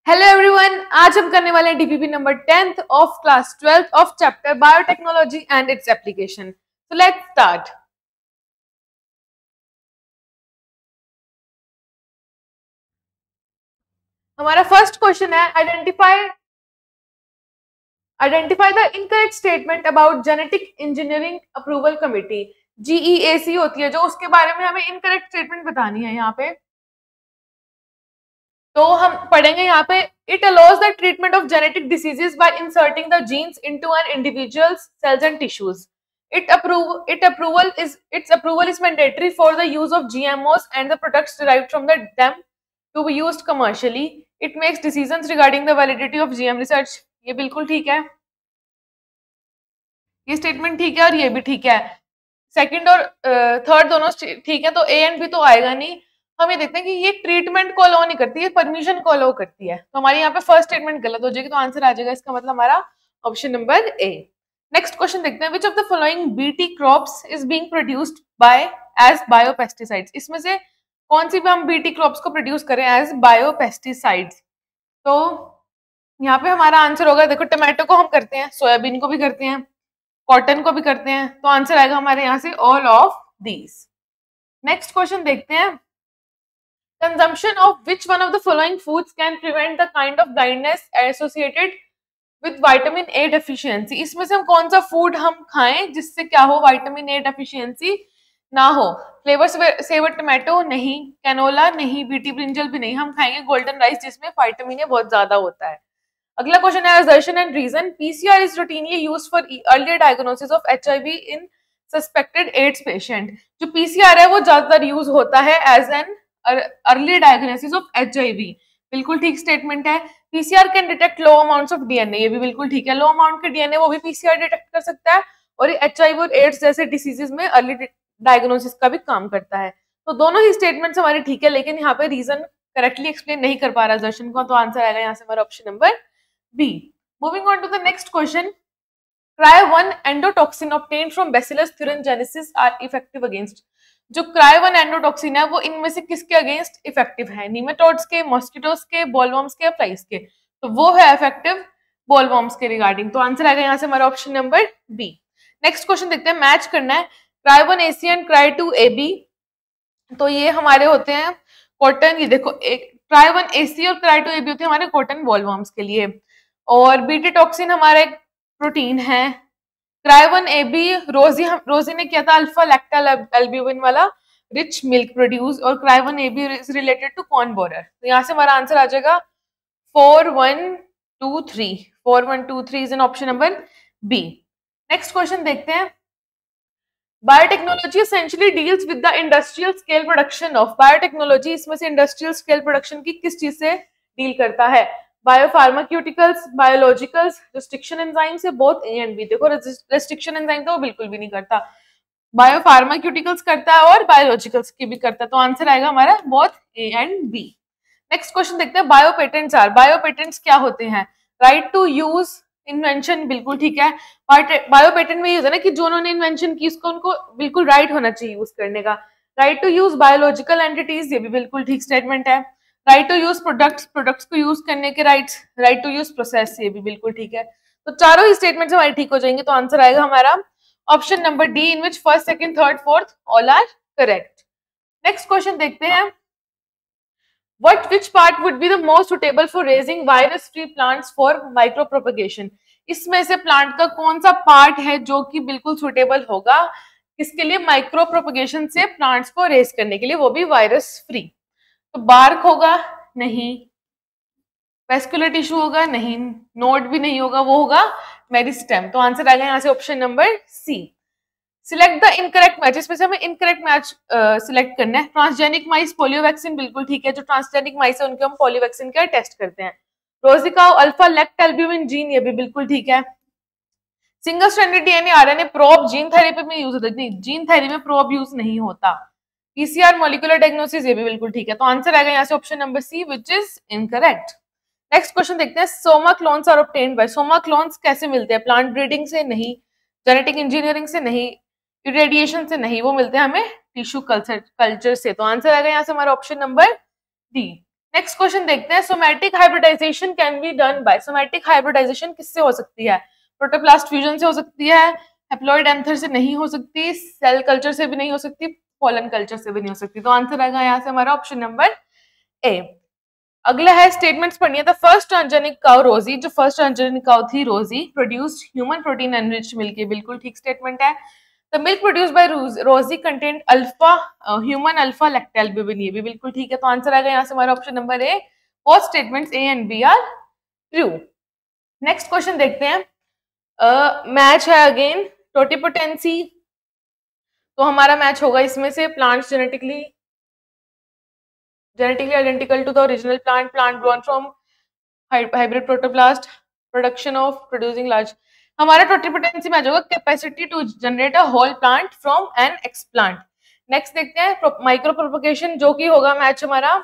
Hello everyone, आज हम करने वाले हैं DPP number 10th of class 12th of chapter biotechnology and its application. So let's start. हमारा फर्स्ट क्वेश्चन है identify the incorrect statement about genetic engineering approval committee. GEAC होती है जो, उसके बारे में हमें इनकरेक्ट स्टेटमेंट बतानी है यहाँ पे। तो हम पढ़ेंगे यहाँ पे, it allows the treatment of genetic diseases by inserting the genes into an individuals cells and tissues. Its approval is mandatory for the use of GMOs and the products derived from them to be used commercially. It makes decisions regarding the validity of GM research. ये बिल्कुल ठीक है, ये statement ठीक है और ये भी ठीक है। सेकंड और थर्ड दोनों ठीक है, तो ए एंड बी तो आएगा नहीं। हम ये देखते हैं कि ये ट्रीटमेंट को अलाउ नहीं करती है, परमिशन को अलाउ करती है। तो हमारी यहाँ पे फर्स्ट स्टेटमेंट गलत हो जाएगी, तो आंसर आ जाएगा इसका मतलब हमारा option number A. Next question देखते हैं, which of the following BT crops is being produced by as biopesticides. इसमें से कौन सी भी हम बीटी क्रॉप्स को प्रोड्यूस करें एज बायोपेस्टिसाइड्स। तो यहाँ पे हमारा आंसर होगा, देखो टमाटो को हम करते हैं, सोयाबीन को भी करते हैं, कॉटन को भी करते हैं, तो आंसर आएगा हमारे यहाँ से all of these. Next question देखते हैं, consumption of which one of the following foods can prevent the kind of blindness associated with vitamin A deficiency. इसमें से हम कौन सा फूड हम खाएं जिससे क्या हो, विटामिन ए डेफिशिएंसी ना हो। फ्लेवर सेवर टमाटो नहीं, कैनोला नहीं, बीटी ब्रिंजल भी नहीं, हम खाएंगे गोल्डन राइस जिसमें विटामिन ए बहुत ज्यादा होता है। अगला क्वेश्चन है, assertion and reason. PCR is routinely used for earlier diagnosis of HIV in suspected AIDS patient. जो PCR है वो ज्यादातर यूज होता है as an early diagnosis of HIV। बिल्कुल ठीक स्टेटमेंट है। PCR can detect low amounts of DNA, ये भी बिल्कुल ठीक है। लो अमाउंट के DNA वो भी PCR डिटेक्ट कर सकता है, और ये HIV और एड्स जैसे डिसीजेज में अर्ली डायग्नोसिस का भी काम करता है। तो दोनों ही स्टेटमेंट्स हमारी ठीक है, लेकिन यहाँ पे रीजन करेक्टली एक्सप्लेन नहीं कर पा रहा assertion को, तो आंसर आएगा यहाँ से हमारा option number B. Moving on to the next question. Cry1 endotoxin obtained from Bacillus thuringiensis are effective against. जो Cry1 एंडोटॉक्सिन है वो इनमें से किसके अगेंस्ट इफेक्टिव है? निमेटोड्स के, मॉस्किटोस के, बॉलवर्म्स के, फ्लाइज के। तो वो है इफेक्टिव बॉलवर्म्स के रिगार्डिंग, तो आंसर आएगा यहाँ से हमारा option number B. Next question देखते हैं, मैच करना है Cry1AC एंड Cry2AB। तो ये हमारे होते हैं कॉटन, ये देखो Cry1AC और Cry2AB होते हैं हमारे कॉटन बॉलवर्म्स के लिए, और बीटी टॉक्सिन हमारा एक प्रोटीन है। Cry1AB रोजी ने किया था अल्फा लैक्टल एल्ब्यूमिन वाला रिच मिल्क प्रोड्यूस, और Cry1AB is related to corn borer. तो यहाँ से हमारा आंसर आ जाएगा 4123। 4123 is an option number B. Next question देखते हैं, biotechnology essentially deals with the industrial scale production of. Biotechnology इसमें से इंडस्ट्रियल स्केल प्रोडक्शन की किस चीज से डील करता है? बायोफार्माक्यूटिकल्स, बायोलॉजिकल्स, रेस्ट्रिक्शन एंजाइम से, बोथ ए एंड बी। देखो रेस्ट्रिक्शन एंजाइम तो वो बिल्कुल भी नहीं करता, बायोफार्माक्यूटिकल्स करता है और बायोलॉजिकल्स की भी करता है, तो आंसर आएगा हमारा both A and B. Next question देखते हैं, बायोपेटेंट्स आर। बायोपेटेंट्स क्या होते हैं? राइट टू यूज इन्वेंशन, बिल्कुल ठीक है। बायोपेटेंट में यूज है ना कि जो उन्होंने इन्वेंशन की उसको उनको बिल्कुल राइट होना चाहिए यूज करने का। Right to use biological entities, ये भी बिल्कुल ठीक स्टेटमेंट है। राइट टू यूज प्रोडक्ट्स को यूज करने के rights. Right to use process, ये भी बिल्कुल ठीक है। तो चारों ही स्टेटमेंट्स हमारे ठीक हो जाएंगे, तो आंसर आएगा हमारा option number D, in which first, second, third, fourth all are correct. Next question देखते हैं, which part would be the most suitable for raising virus free plants for micro propagation? इसमें से प्लांट का कौन सा part है जो कि बिल्कुल सुटेबल होगा किसके लिए? माइक्रो प्रोपगेशन से प्लांट्स को रेज करने के लिए, वो भी वायरस फ्री। तो बार्क होगा नहीं, वेस्कुलर टिश्यू होगा नहीं, नोड भी नहीं होगा, वो होगा मेरिस्टेम। तो आंसर आएगा यहाँ से option number C. Select the incorrect match, इसमें से हमें इनकरेक्ट मैच सिलेक्ट करना है। ट्रांसजेनिक माइस, पोलियो वैक्सीन, बिल्कुल ठीक है। जो ट्रांसजेनिक माइस है उनके हम पोलियो वैक्सीन का टेस्ट करते हैं। रोजिका अल्फा लेक्ट एल्ब्यूमिन जीन, ये भी बिल्कुल ठीक है। Single stranded DNA RNA probe gene therapy में यूज होता है, नहीं जीन थेरेपी में प्रोब यूज नहीं होता। पीसीआर मॉलिक्यूलर डायग्नोसिस, ये भी बिल्कुल ठीक है। तो आंसर आएगा यहाँ से option number C, which is incorrect. Next question देखते हैं, Soma clones are obtained by. Somaclones कैसे मिलते हैं? प्लांट ब्रीडिंग से नहीं, जेनेटिक इंजीनियरिंग से नहीं, इरेडिएशन से नहीं, वो मिलते हैं हमें टिश्यू कल्चर से। तो आंसर आएगा यहाँ से हमारा option number D. Next question देखते हैं, somatic hybridisation can be done by, somatic hybridisation किससे हो सकती है? प्रोटोप्लास्ट फ्यूजन से हो सकती है, हैप्लॉइड एंथर से नहीं हो सकती, सेल कल्चर से भी नहीं हो सकती, पोलन कल्चर से भी नहीं हो सकती। तो आंसर आएगा यहाँ से हमारा ऑप्शन नंबर ए। अगला है स्टेटमेंट्स पढ़नी है। द फर्स्ट ट्रांसजेनिक काउ रोजी, जो फर्स्ट ट्रांसजेनिक काउ थी Rosie, produced human protein enriched milk, बिल्कुल ठीक स्टेटमेंट है। The milk produced by Rosie content alpha human alpha lactalbumin, ये भी बिल्कुल ठीक है। तो आंसर आएगा यहाँ से हमारा option number A. Both statements A and B are true. Next question देखते हैं, मैच है अगेन टोटिपोटेंसी, तो हमारा मैच होगा इसमें से plants genetically identical to the original plant grown from hybrid protoplast, production of producing large, हमारा totipotency match होगा capacity to generate a whole plant from an explant. Next देखते हैं माइक्रो प्रोपगेशन, जो कि होगा मैच हमारा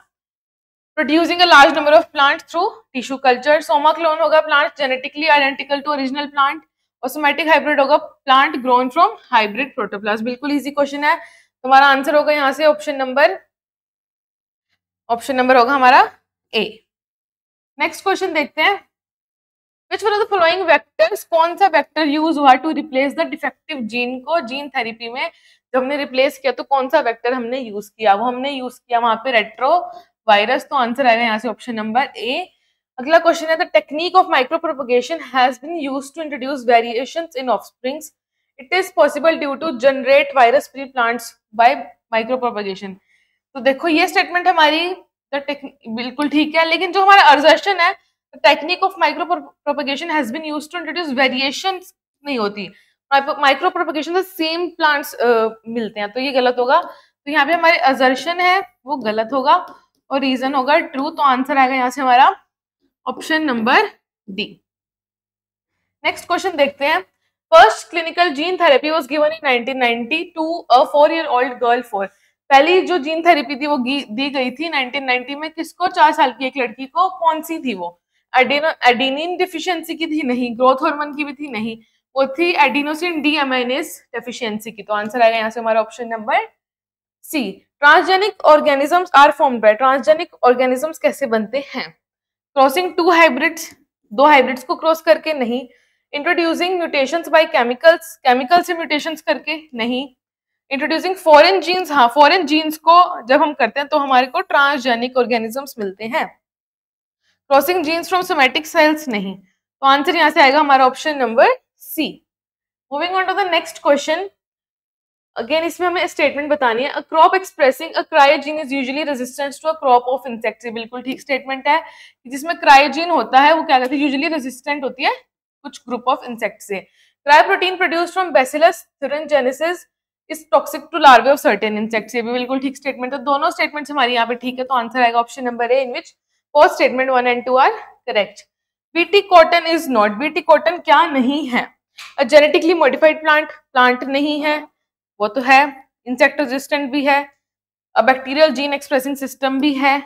producing a large number of plant through tissue culture. Somaclone होगा plant genetically identical to original plant, और somatic hybrid होगा plant grown from hybrid protoplast. बिल्कुल इजी क्वेश्चन है, हमारा आंसर होगा यहाँ से ऑप्शन नंबर होगा हमारा ए। नेक्स्ट क्वेश्चन देखते हैं, which one of the following vectors, कौन सा वेक्टर यूज हुआ to replace the defective gene को जीन थेरेपी में जब हमने रिप्लेस किया तो कौन सा वेक्टर हमने यूज किया? वो हमने यूज किया वहां पे रेट्रो वायरस। तो आंसर आएगा यहाँ से ऑप्शन नंबर ए। अगला क्वेश्चन है, the technique of micropropagation has been used to introduce variations in offsprings, it is possible due to generate virus free plants by micropropagation. तो देखो ये statement हमारी बिल्कुल ठीक है, लेकिन जो हमारा असर्शन है technique of micropropagation has been used to introduce variations नहीं होती, माइक्रो प्रोपगेशन से सेम प्लांट्स मिलते हैं, तो ये गलत होगा। तो यहाँ पे हमारे असर्शन है वो गलत होगा और रीजन होगा ट्रू। तो आंसर आएगा यहाँ से हमारा option number D. Next question देखते हैं, first clinical gene therapy was given in 1990 to a 4-year-old girl for, पहली जो जीन थेरेपी थी वो दी गई थी 1990 में किसको? 4 साल की एक लड़की को। कौन सी थी वो? एडेनिन डिफिशियंसी की थी? नहीं। ग्रोथ हार्मोन की भी थी? नहीं। वो थी एडिनोसिन डीअमाइनेज डेफिशिएंसी की। तो आंसर आएगा यहाँ से हमारा option number C. Transgenic organisms are formed by, transgenic organisms कैसे बनते हैं? क्रॉसिंग टू हाइब्रिड्स, दो हाइब्रिड्स को क्रॉस करके? नहीं। Introducing mutations by chemicals, chemical से म्यूटेशंस करके? नहीं। इंट्रोड्यूसिंग फॉरेन जीन्स, हाँ फॉरेन जीन्स को जब हम करते हैं तो हमारे को ट्रांसजेनिक ऑर्गेनिजम्स मिलते हैं। Crossing genes from somatic cells? नहीं। तो आंसर यहाँ से आएगा हमारा option number C. Moving on to the next question, again इसमें हमें स्टेटमेंट बतानी है, a crop expressing a cryogene is usually resistance to a crop of insects, बिल्कुल ठीक स्टेटमेंट है। जिसमें क्रायोजीन होता है वो क्या कहते हैं? यूजुअली रेजिस्टेंट होती है कुछ ग्रुप ऑफ इंसेक्ट से। Cryoprotein produced from Bacillus thuringiensis is toxic to larvae of certain insects, ये भी बिल्कुल ठीक स्टेटमेंट है। तो दोनों स्टेटमेंट्स हमारी यहाँ पे ठीक है, तो आंसर आएगा option number A, in which both statement 1 and 2 are correct. BT cotton is not, BT cotton क्या नहीं है? अ जेनेटिकली मॉडिफाइड प्लांट नहीं है, वो तो है। इंसेक्ट रेजिस्टेंट भी है, a bacterial gene expressing system भी है,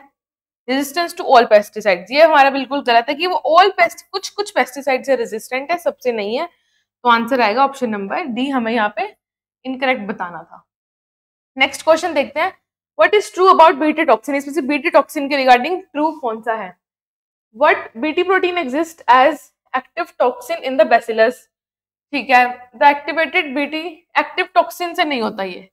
रेजिस्टेंस टू ऑल पेस्टिसाइड्स, ये हमारा बिल्कुल गलत है कि वो ऑल कुछ पेस्टिसाइड से रेजिस्टेंट है, सबसे नहीं है। तो आंसर आएगा ऑप्शन नंबर डी, हमें यहाँ पे इनकरेक्ट बताना था। नेक्स्ट क्वेश्चन देखते हैं, what is true about BT toxin, इसमें से बीटी टॉक्सिन के रिगार्डिंग ट्रू कौन सा है? What BT protein exist as active toxin in the bacillus, ठीक है। The activated BT, active toxin से नहीं होता, ये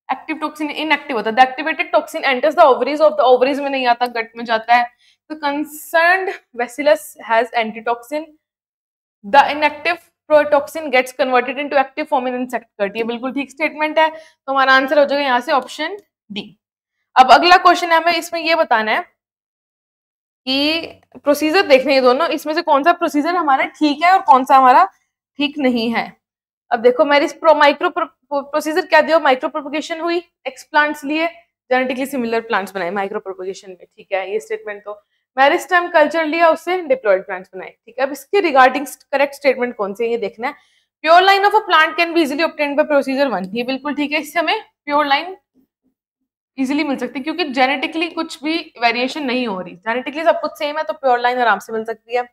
एक्टिव टॉक्सिन इनएक्टिव होता है। The activated toxin enters the ovaries of the, ovaries में नहीं आता, गट में जाता है। The concerned bacillus has antitoxin, the inactive protoxin gets converted into active form in insect cut, ये बिल्कुल ठीक स्टेटमेंट है। तो हमारा आंसर हो जाएगा यहाँ से ऑप्शन डी। अब अगला क्वेश्चन है, हमें इसमें ये बताना है कि प्रोसीजर देखने, ये दोनों इसमें से कौन सा प्रोसीजर हमारा ठीक है और कौन सा हमारा ठीक नहीं है। अब देखो मेरी माइक्रो प्रोसीजर क्या दिया? माइक्रो प्रोपगेशन हुई, एक्सप्लांट्स लिए, जेनेटिकली सिमिलर प्लांट्स बनाए माइक्रो प्रोपगेशन में, ठीक है, ये स्टेटमेंट। तो मेरिस्टेम कल्चर लिया, उससे डिप्लॉयड प्लांट्स बनाए, ठीक है। अब इसके रिगार्डिंग करेक्ट स्टेटमेंट कौन से, ये देखना है। Pure line of a plant can be easily obtained by procedure 1, ये बिल्कुल ठीक है, इससे हमें प्योर लाइन इजीली मिल सकती है क्योंकि जेनेटिकली कुछ भी वेरिएशन नहीं हो रही, जेनेटिकली सब कुछ सेम है, तो प्योर लाइन आराम से मिल सकती है।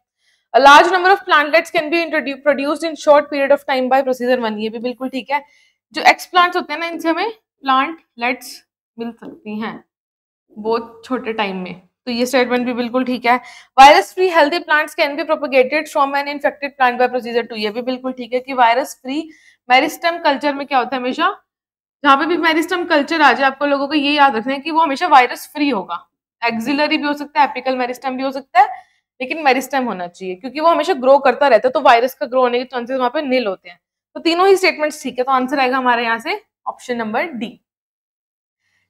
A large number of plantlets can be produced in short period of time by procedure 1, ये भी बिल्कुल ठीक है। जो एक्सप्लांट्स होते हैं ना, इनसे हमें प्लांटलेट्स मिल सकती हैं बहुत छोटे टाइम में, तो ये स्टेटमेंट भी बिल्कुल ठीक है। Virus free healthy plants can be propagated from an infected plant by procedure to, ये भी बिल्कुल ठीक है कि वायरस फ्री मेरिस्टेम कल्चर में क्या होता है, हमेशा जहां पे भी मेरिस्टेम कल्चर आ जाए आपको लोगों को ये याद रखना है कि वो हमेशा वायरस फ्री होगा। एक्सिलरी भी हो सकता है, एपिकल मेरिस्टेम भी हो सकता है, लेकिन मेरिस्टेम होना चाहिए क्योंकि वो हमेशा ग्रो करता रहता है, तो वायरस का ग्रो होने के चांसेस वहां पे नील होते हैं। तो तीनों ही स्टेटमेंट्स ठीक है, तो आंसर आएगा हमारे यहाँ से option number D.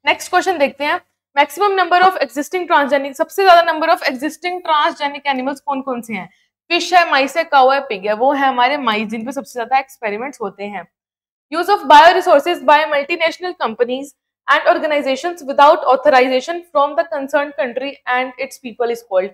Next question देखते हैं, maximum number of existing transgenic, सबसे ज्यादा number of existing transgenic animals कौन कौन से हैं? फिश है, माइस है, काऊ है, पिग है। वो है हमारे माइस जिन पे सबसे ज्यादा एक्सपेरिमेंट्स होते हैं। Use of bio resources by multinational companies and organizations without authorization from the concerned country and its people is called।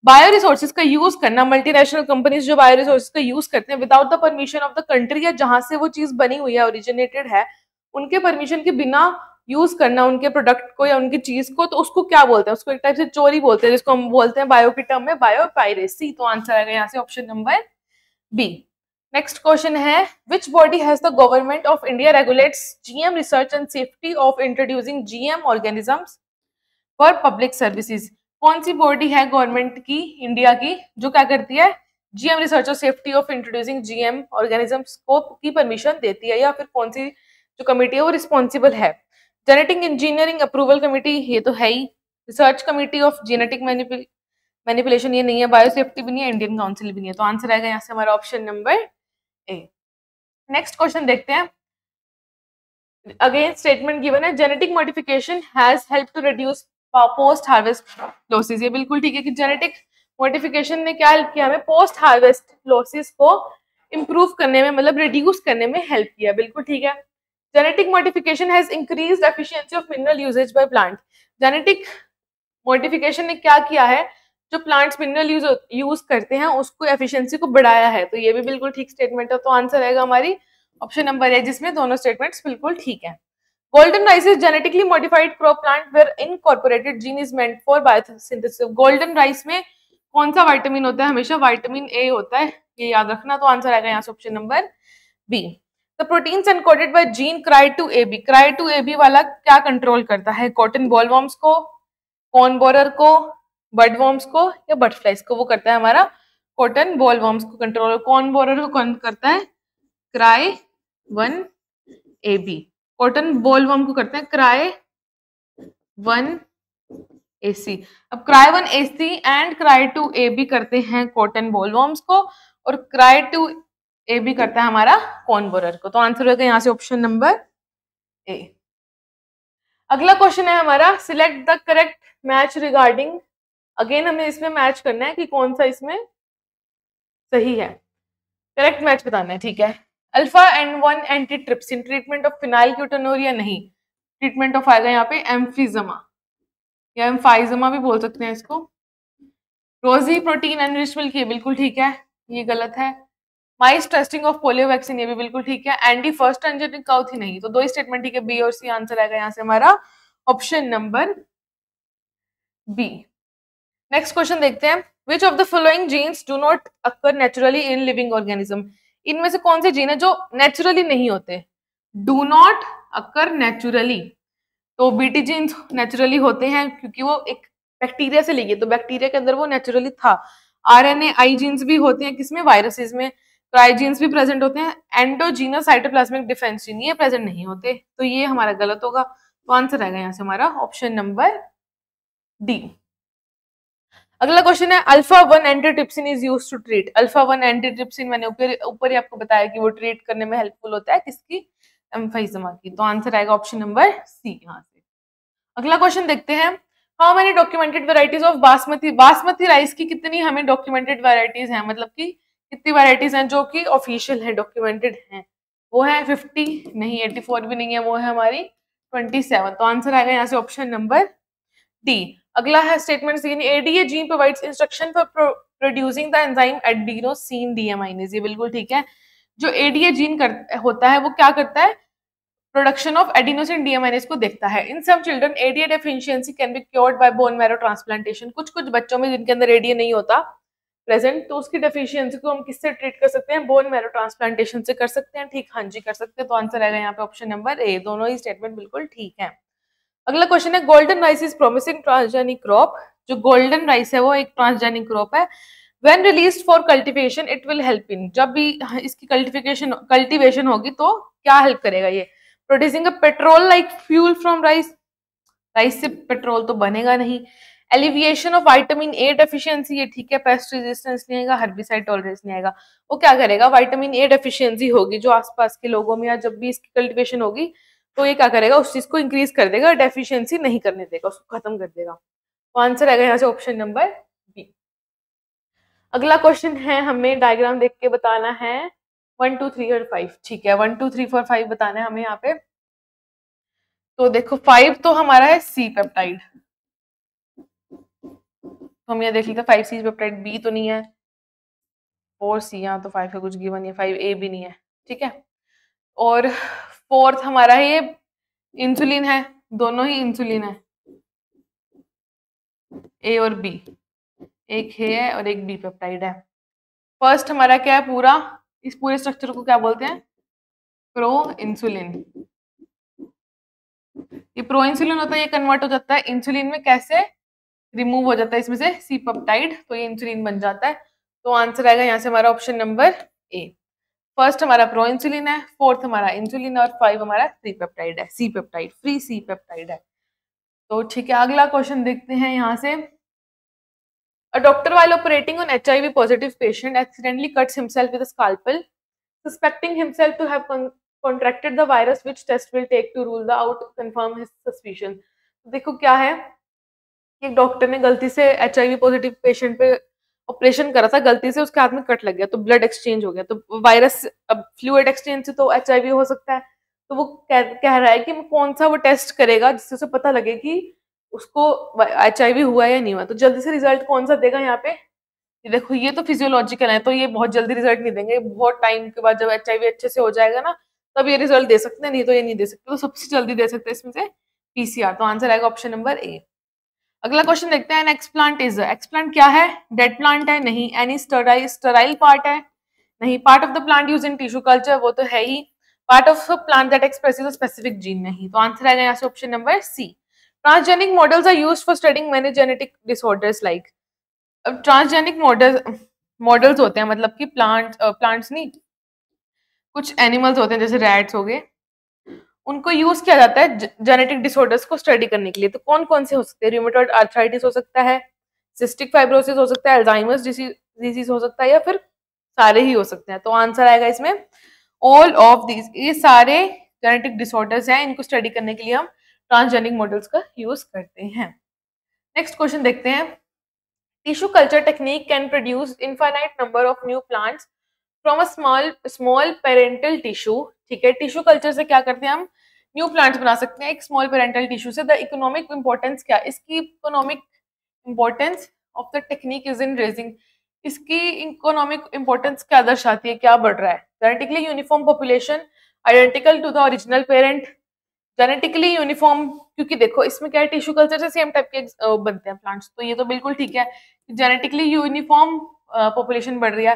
Bio resources का यूज करना, मल्टीनेशनल कंपनीज जो बायो रिसोर्सेज का यूज करते हैं without the permission of the country, या जहां से वो चीज बनी हुई है, ओरिजिनेटेड है, उनके परमिशन के बिना यूज करना उनके प्रोडक्ट को या उनकी चीज को, तो उसको क्या बोलते हैं? उसको एक टाइप से चोरी बोलते हैं, जिसको हम बोलते हैं बायो की टर्म में बायो पायरेसी। तो आंसर आएगा यहाँ से option number B. Next question है, which body has the government of India regulates GM research and safety of introducing GM organisms for public services? कौन सी बॉडी है गवर्नमेंट की, इंडिया की, जो क्या करती है, जीएम रिसर्च और safety of introducing GM organisms को की परमिशन देती है, या फिर कौन सी जो कमेटी है वो रिस्पॉन्सिबल है? जेनेटिक इंजीनियरिंग अप्रूवल कमेटी, ये तो है ही। Research committee of genetic manipulation, ये नहीं है। बायो सेफ्टी भी नहीं है, इंडियन काउंसिल भी नहीं है। तो आंसर आएगा यहाँ से हमारा option number A. Next question देखते हैं, अगेन स्टेटमेंट गिवन है, genetic modification has help to reduce post harvest losses. ये बिल्कुल ठीक है कि जेनेटिक मॉडिफिकेशन ने क्या हेल्प किया हमें, पोस्ट हार्वेस्ट लॉसेस को इंप्रूव करने में, मतलब रिड्यूस करने में हेल्प किया, बिल्कुल ठीक है। Genetic modification has increased efficiency of mineral usages by plant. Genetic modification ने क्या किया है, जो प्लांट्स मिनरल यूज करते हैं उसको एफिशिएंसी को बढ़ाया है। तो ये भी बिल्कुल ठीक स्टेटमेंट है, तो आंसर आएगा हमारी ऑप्शन नंबर ए, जिसमें दोनों स्टेटमेंट्स बिल्कुल ठीक है। Golden rice is genetically modified crop plant where incorporated gene is meant for biosynthesis. Golden rice में कौन सा विटामिन होता है? हमेशा विटामिन ए होता है, ये याद रखना। तो आंसर आएगा यहाँ से option number B. The proteins encoded by gene क्राई2ab, क्राई2ab वाला क्या कंट्रोल करता है? कॉटन बॉलवर्म्स को, कॉर्न बोरर को, बर्डवर्म्स को, या बटरफ्लाइज को? वो करता है हमारा कॉटन बॉलवर्म्स को कंट्रोल। कॉर्न बोरर को कौन करता है? क्राई1ab। कॉटन बॉलवर्म को करते हैं क्राई1ac। अब क्राई1ac एंड क्राई2ab करते हैं कॉटन बॉलवर्म्स को, और क्राई2ab करता है हमारा कॉर्न बोरर को। तो आंसर होगा यहाँ से ऑप्शन नंबर ए। अगला क्वेश्चन है हमारा, select the correct match regarding. Again हमें इसमें मैच करना है कि कौन सा इसमें सही है, करेक्ट मैच बताना है, ठीक है। Alpha N1 antitrypsin treatment of phenylketonuria नहीं, ट्रीटमेंट ऑफ आएगा यहाँ पे एम्फिजमा या एम्फाइजमा भी बोल सकते हैं इसको। रोजी प्रोटीन एनरिच्ड मिल्क, ये बिल्कुल ठीक है, ये गलत है। माइस टेस्टिंग ऑफ पोलियो वैक्सीन, ये भी बिल्कुल ठीक है। एंटी फर्स्ट ट्रांसजेनिक काउ थी नहीं, तो दो ही स्टेटमेंट ठीक है, बी और सी। आंसर आएगा यहाँ से हमारा option number B. Next question देखते हैं, which of the following genes do not occur naturally in living organism. इनमें से कौन से जीन है जो नेचुरली नहीं होते? डू नॉट अकर नेचुरली, तो बीटी जीन्स नेचुरली होते हैं क्योंकि वो एक बैक्टीरिया से लिए, तो बैक्टीरिया के अंदर वो नेचुरली था। आरएनए आई जीन्स भी होते हैं किसमें? वायरसेस में। क्राई जीन्स भी प्रेजेंट होते हैं। एंडोजीनस साइटोप्लाज्मिक डिफेंस जीन, ये प्रेजेंट नहीं होते, तो ये हमारा गलत होगा। तो आंसर आएगा यहाँ से हमारा ऑप्शन नंबर डी। अगला क्वेश्चन है, alpha 1 antitrypsin is used to treat. Alpha 1 antitrypsin मैंने ऊपर ही आपको बताया कि वो ट्रीट करने में हेल्पफुल होता है, किसकी? एम्फाइजमा की। तो आंसर आएगा ऑप्शन नंबर सी यहाँ से। अगला क्वेश्चन देखते हैं, how many documented varieties of basmati. Basmati rice की कितनी हमें डॉक्यूमेंटेड वेराइटीज हैं, मतलब कि कितनी वेराइटीज हैं जो कि ऑफिशियल है, डॉक्यूमेंटेड हैं? वो है 50 नहीं, 84 भी नहीं है, वो है हमारी 27। तो आंसर आएगा यहाँ से ऑप्शन नंबर डी। अगला है statement, ADA gene provides instruction for producing the enzyme adenosine deaminase, ये बिल्कुल ठीक है। जो एडीए जीन होता है वो क्या करता है? प्रोडक्शन ऑफ एडेनोसिन डीएमाइनेज को देखता है। In some children ADA deficiency can be cured by bone marrow transplantation. कुछ कुछ बच्चों में जिनके अंदर एडीए नहीं होता प्रेजेंट, तो उसकी डेफिशिएंसी को हम किससे ट्रीट कर सकते हैं? बोन मैरो ट्रांसप्लांटेशन से कर सकते हैं, ठीक? हाँ जी, कर सकते हैं। तो आंसर आएगा यहाँ पे ऑप्शन नंबर ए। दोनों ही स्टेटमेंट बिल्कुल ठीक है। अगला क्वेश्चन है, golden rice is promising transgenic crop. जो गोल्डन राइस है वो एक ट्रांसजेनिक क्रॉप है। When released for cultivation it will help in, जब भी इसकी कल्टीवेशन होगी तो क्या हेल्प करेगा ये, producing a petrol like fuel from rice, rice से पेट्रोल तो बनेगा नहीं। Alleviation of vitamin A deficiency, ये ठीक है, पेस्ट रेजिस्टेंस नहीं आएगा, हर्बिसाइड टॉलरेंस नहीं आएगा। वो क्या करेगा, विटामिन ए डेफिशिएंसी होगी जो आसपास के लोगों में या जब भी इसकी कल्टीवेशन होगी तो ये क्या करेगा, उस चीज को इंक्रीज कर देगा, डेफिशिएंसी नहीं करने देगा, उसको खत्म कर देगा। तो आंसर आएगा यहाँ से ऑप्शन नंबर बी। अगला क्वेश्चन है, हमें डायग्राम देख के बताना है 1 2 3 और 5। ठीक है, 1 2 3 4 5 बताना है हमें यहाँ पे। तो देखो 5 तो हमारा है सी पेप्टाइड, तो हम ये देख लेते हैं 5 सी पेप्टाइड, बी तो नहीं है, 4 सी, यहाँ तो 5 का कुछ गिवन नहीं है, 5 ए भी नहीं है, ठीक है। और 4th हमारा है ये इंसुलिन है, दोनों ही इंसुलिन है, ए और बी, एक है और एक बी पेप्टाइड है। फर्स्ट हमारा क्या है, पूरा इस पूरे स्ट्रक्चर को क्या बोलते हैं, प्रो इंसुलिन। ये प्रो इंसुलिन होता है, ये कन्वर्ट हो जाता है इंसुलिन में, कैसे रिमूव हो जाता है इसमें से सी पेप्टाइड, तो ये इंसुलिन बन जाता है। तो आंसर आएगा यहाँ से हमारा ऑप्शन नंबर ए। फर्स्ट हमारा प्रो इंसुलिन है, 4th हमारा इंसुलिन और 5 हमारा सी पेप्टाइड है, C peptide, free C peptide है। तो ठीक है, अगला क्वेश्चन देखते हैं यहाँ से। A doctor while operating on HIV positive patient accidentally cuts himself with a scalpel, suspecting himself to have contracted the virus. Which test will take to rule the out, confirm his suspicion? देखो क्या है, एक doctor ने गलती से HIV positive patient पे operation करा था, गलती से उसके हाथ में कट लग गया तो ब्लड एक्सचेंज हो गया, तो वायरस, अब फ्लूइड एक्सचेंज से तो HIV हो सकता है। तो वो कह रहा है कि कौन सा वो टेस्ट करेगा जिससे उसे पता लगे कि उसको HIV हुआ या नहीं हुआ। तो जल्दी से रिजल्ट कौन सा देगा यहाँ पे, ये देखो ये तो फिजियोलॉजिकल है, तो ये बहुत जल्दी रिजल्ट नहीं देंगे, बहुत टाइम के बाद जब HIV अच्छे से हो जाएगा ना तब ये रिजल्ट दे सकते हैं, नहीं तो ये नहीं दे सकते। तो सबसे जल्दी दे सकते हैं इसमें से PCR, तो आंसर आएगा ऑप्शन नंबर ए। अगला क्वेश्चन देखते हैं, एन एक्सप्लांट इज, एक्सप्लांट क्या है, डेड प्लांट है नहीं, एनी स्टराइल पार्ट है नहीं, part of the plant use in tissue culture, वो तो है ही, part of plant that expresses a specific gene, नहीं। तो आंसर आएगा यहाँ से option number C. Transgenic models are used for studying many genetic disorders like, अब ट्रांसजेनिक मॉडल्स होते हैं, मतलब कि प्लांट्स नहीं, कुछ एनिमल्स होते हैं जैसे रैट्स हो गए, उनको यूज किया जाता है जेनेटिक डिसऑर्डर्स को स्टडी करने के लिए। तो कौन कौन से हो सकते हैं, रूमेटॉइड आर्थराइटिस हो सकता है, सिस्टिक फाइब्रोसिस हो सकता है, अल्जाइमर्स डिसीज हो सकता है, या फिर सारे ही हो सकते हैं। तो आंसर आएगा इसमें ऑल ऑफ दीज, ये सारे जेनेटिक डिसऑर्डर्स हैं, इनको स्टडी करने के लिए हम ट्रांसजेनिक मॉडल्स का यूज करते हैं। नेक्स्ट क्वेश्चन देखते हैं, tissue culture technique can produce infinite number of new plants from a small parental tissue. ठीक है, टिश्यू कल्चर से क्या करते हैं हम, न्यू प्लांट्स बना सकते हैं एक स्मॉल पेरेंटल टिश्यू से। द इकोनॉमिक इंपॉर्टेंस क्या, इसकी economic importance of the technique is in raising, इसकी इकोनॉमिक इंपॉर्टेंस क्या दर्शाती है, क्या बढ़ रहा है। Genetically uniform population identical to the original parent, genetically uniform, क्योंकि देखो इसमें क्या है, टिश्यू कल्चर से सेम टाइप के बनते हैं प्लांट्स, तो ये तो बिल्कुल ठीक है, जेनेटिकली यूनिफॉर्म पॉपुलेशन बढ़ रही है।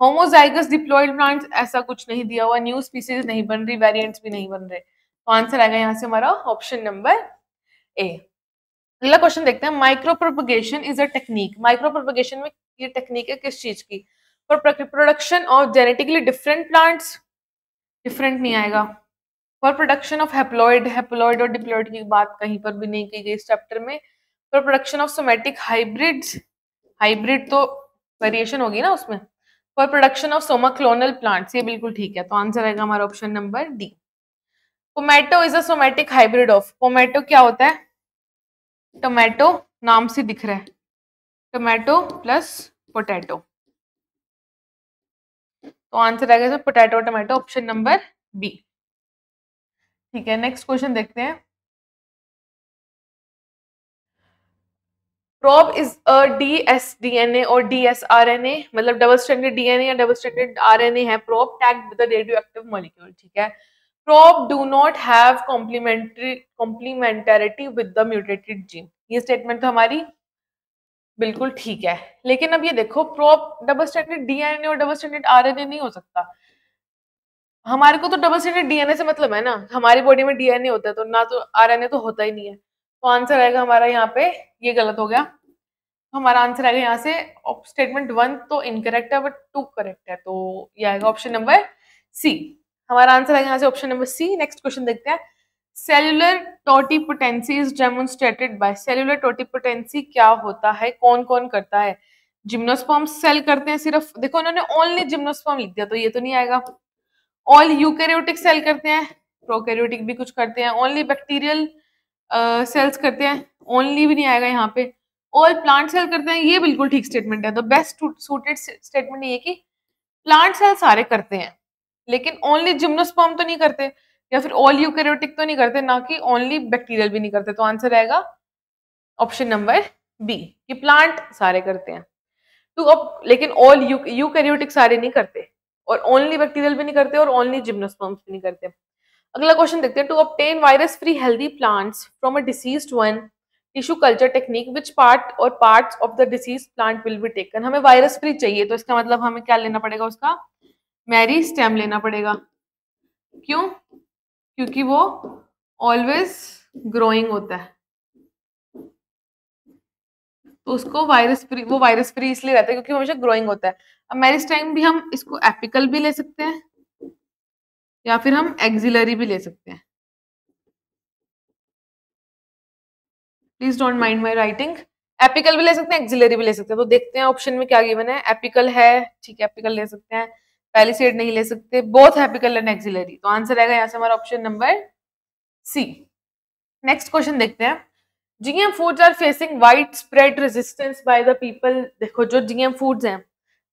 होमोजाइगस डिप्लॉयड प्लांट्स, ऐसा कुछ नहीं दिया हुआ, न्यू स्पीसीज नहीं बन रही, वेरिएंट्स भी नहीं बन रहे। तो आंसर आएगा यहाँ से हमारा ऑप्शन नंबर ए। अगला क्वेश्चन देखते हैं, micro propagation is a technique, micro propagation में ये टेक्निक है किस चीज की, for production of genetically different plants, different नहीं आएगा, for production of haploid, haploid और डिप्लॉइड की बात कहीं पर भी नहीं की गई इस चैप्टर में, for production of somatic hybrids, hybrid तो वेरिएशन होगी ना उसमें, for production of somaclonal plants, ये बिल्कुल ठीक है। तो आंसर आएगा हमारा option number D. Pomato is a somatic hybrid of, pomato क्या होता है, टोमेटो नाम से दिख रहा है, टोमेटो प्लस पोटैटो, तो आंसर आएगा potato tomato, option number B. ठीक है, नेक्स्ट क्वेश्चन देखते हैं, प्रोब इज अ dsDNA और dsRNA, मतलब डबल स्ट्रैंडेड डीएनए या डबल स्ट्रैंडेड आरएनए है probe, tagged with the radioactive molecule. ठीक है, probe do not have complementarity with the mutated gene, ये स्टेटमेंट तो हमारी बिल्कुल ठीक है, लेकिन अब ये देखो प्रोब डबल स्ट्रैंडेड डीएनए और डबल स्ट्रैंडेड आरएनए नहीं हो सकता, हमारे को तो डबल स्ट्रैंडेड डीएनए से मतलब है ना, हमारी बॉडी में डीएनए होता है तो ना, तो आरएनए तो होता ही नहीं है। तो आंसर आएगा हमारा यहाँ पे, ये गलत हो गया, हमारा आंसर आएगा यहाँ से स्टेटमेंट 1 तो इनकरेक्ट है बट 2 करेक्ट है, तो ये आएगा ऑप्शन नंबर सी। हमारा आंसर आएगा यहाँ से option number C. Next question देखते हैं। Cellular totipotency is demonstrated by. Cellular totipotency क्या होता है, कौन कौन करता है? जिम्नोस्पर्म सेल करते हैं सिर्फ, देखो उन्होंने ओनली जिम्नोस्पर्म लिख दिया तो ये तो नहीं आएगा। ऑल यूकैरियोटिक सेल करते हैं, प्रोकैरियोटिक भी कुछ करते हैं, ओनली बैक्टीरियल सेल्स करते हैं, ओनली भी नहीं आएगा यहाँ पे। ऑल प्लांट सेल करते हैं, ये बिल्कुल ठीक स्टेटमेंट है। तो बेस्ट सूटेड स्टेटमेंट ये कि प्लांट सेल सारे करते हैं लेकिन ओनली जिम्नोस्पर्म तो नहीं करते, या फिर ऑल यूकैरियोटिक तो नहीं करते, ना कि ओनली बैक्टीरियल भी नहीं करते। तो आंसर आएगा ऑप्शन नंबर बी कि प्लांट सारे करते हैं। तो अब लेकिन ऑल यूकैरियोटिक सारे नहीं करते, और ओनली बैक्टीरियल भी नहीं करते, और ओनली जिम्नोस्पर्म्स भी नहीं करते। अगला क्वेश्चन देखते हैं। To obtain virus free healthy plants from a diseased one, tissue culture technique, which part और parts of the disease plant will be taken. हमें वायरस फ्री चाहिए तो इसका मतलब हमें क्या लेना पड़ेगा, उसका मेरी स्टेम लेना पड़ेगा। क्यों? क्योंकि वो ऑलवेज ग्रोइंग होता है, तो उसको वायरस फ्री, वो वायरस फ्री इसलिए रहता है क्योंकि हमेशा ग्रोइंग होता है। अब मेरिस्टेम भी हम इसको एपिकल भी ले सकते हैं या फिर हम एक्सिलरी भी ले सकते हैं। Please don't mind my writing. Apical भी ले सकते हैं, एक्सिलरी भी ले सकते हैं। तो देखते हैं ऑप्शन में क्या गिवन है। एपिकल है, ठीक है, एपिकल ले सकते हैं। पैलिसेड नहीं ले सकते, बोथ एपिकल एंड एक्सिलरी। तो आंसर आएगा यहाँ से हमारा option number C. Next question देखते हैं। GM foods are facing wide spread resistance by the people. देखो जो जीएम फूड्स हैं,